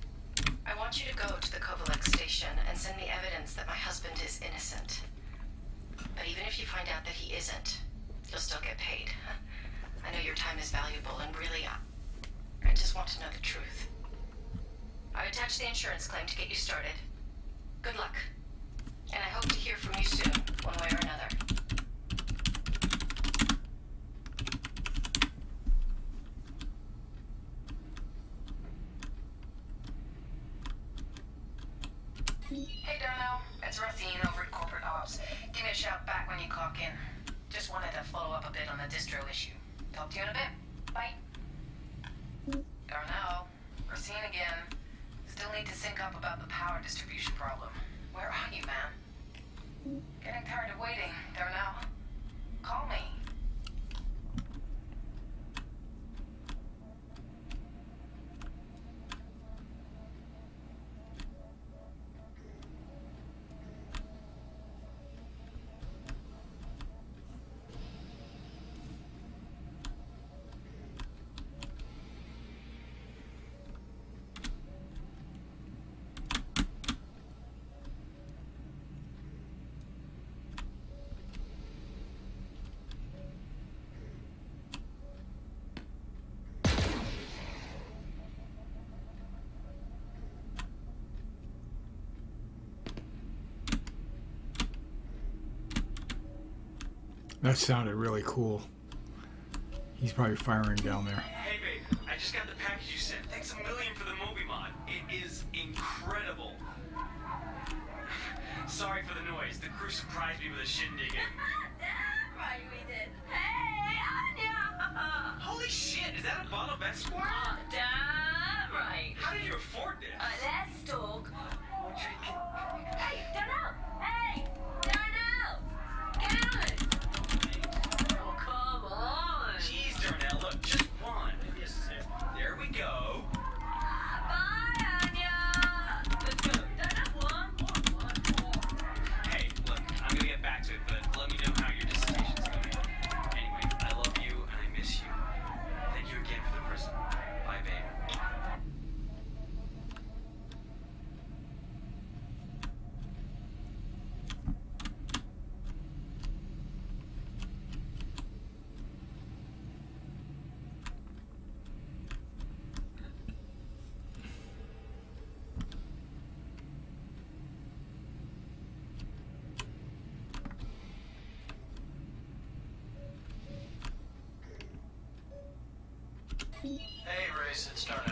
I want you to go to the Kovalek station and send me evidence that my husband is innocent. But even if you find out that he isn't, you'll still get paid. I know your time is valuable, and really, I just want to know the truth. I attached the insurance claim to get you started. Good luck. And I hope to hear from you soon, one way or another. Hey Darnell, it's Racine over at Corporate Ops. Give me a shout back when you clock in. Just wanted to follow up a bit on the distro issue. Talk to you in a bit. Bye. Darnell, Racine again. Still need to sync up about the power distribution problem. Where are you, man? Getting tired of waiting, Darnell. Call me. That sounded really cool. He's probably firing down there. Hey babe, I just got the package you sent. Thanks a million for the Moby mod. It is incredible. Sorry for the noise. The crew surprised me with a shindig. Damn right we did. Hey, Anya! Holy shit, is that a bottle of Esquire? Oh, damn right. How did you afford this? Let's talk. Hey, Darnell! Hey! Darnell! Get on it! Oh, come on! Jeez, Darnell, look, just one. There we go. Bye, Anya! Let's go. Darnell, one. Hey, look, I'm gonna get back to it, but let me know how your dissertation's going. Anyway, I love you and I miss you. Thank you again for the present.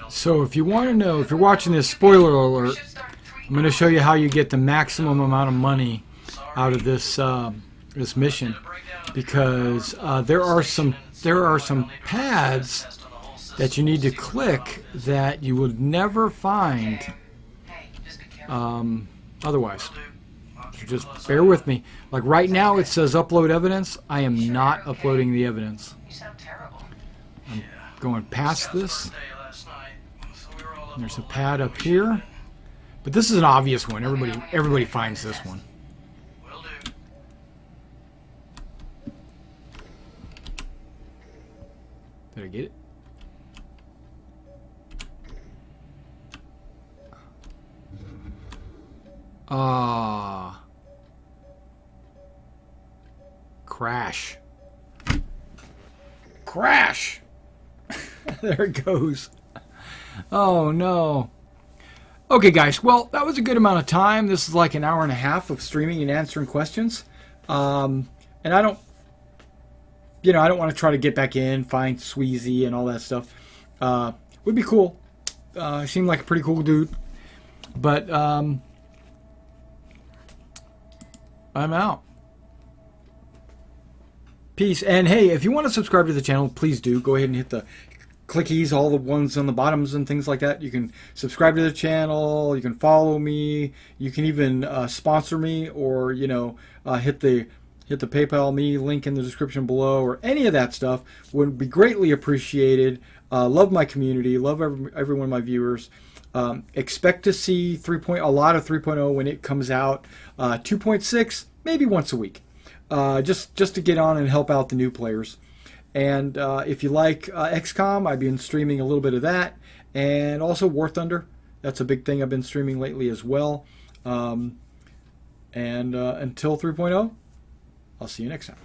So if you want to know, if you're watching this, spoiler alert, I'm going to show you how you get the maximum amount of money out of this this mission, because there are some pads that you need to click that you would never find otherwise. So just bear with me. Like right now it says upload evidence. I am not uploading the evidence. You sound terrible. I'm going past this. There's a pad up here. But this is an obvious one. Everybody finds this one. Did I get it? Crash. Crash! There it goes. Oh no. Okay guys, well that was a good amount of time. This is like an hour and a half of streaming and answering questions. And I don't want to try to get back in, find Sweezy and all that stuff. Would be cool. Seemed like a pretty cool dude. But I'm out. Peace. And hey, if you want to subscribe to the channel, please do. Go ahead and hit the clickies, all the ones on the bottoms and things like that. You can subscribe to the channel. You can follow me. You can even sponsor me, or hit the PayPal me link in the description below, or any of that stuff would be greatly appreciated. Love my community. Love every one of my viewers. Expect to see a lot of 3.0 when it comes out. 2.6 maybe once a week, just to get on and help out the new players. And if you like XCOM, I've been streaming a little bit of that, and also War Thunder. That's a big thing I've been streaming lately as well. And until 3.0, I'll see you next time.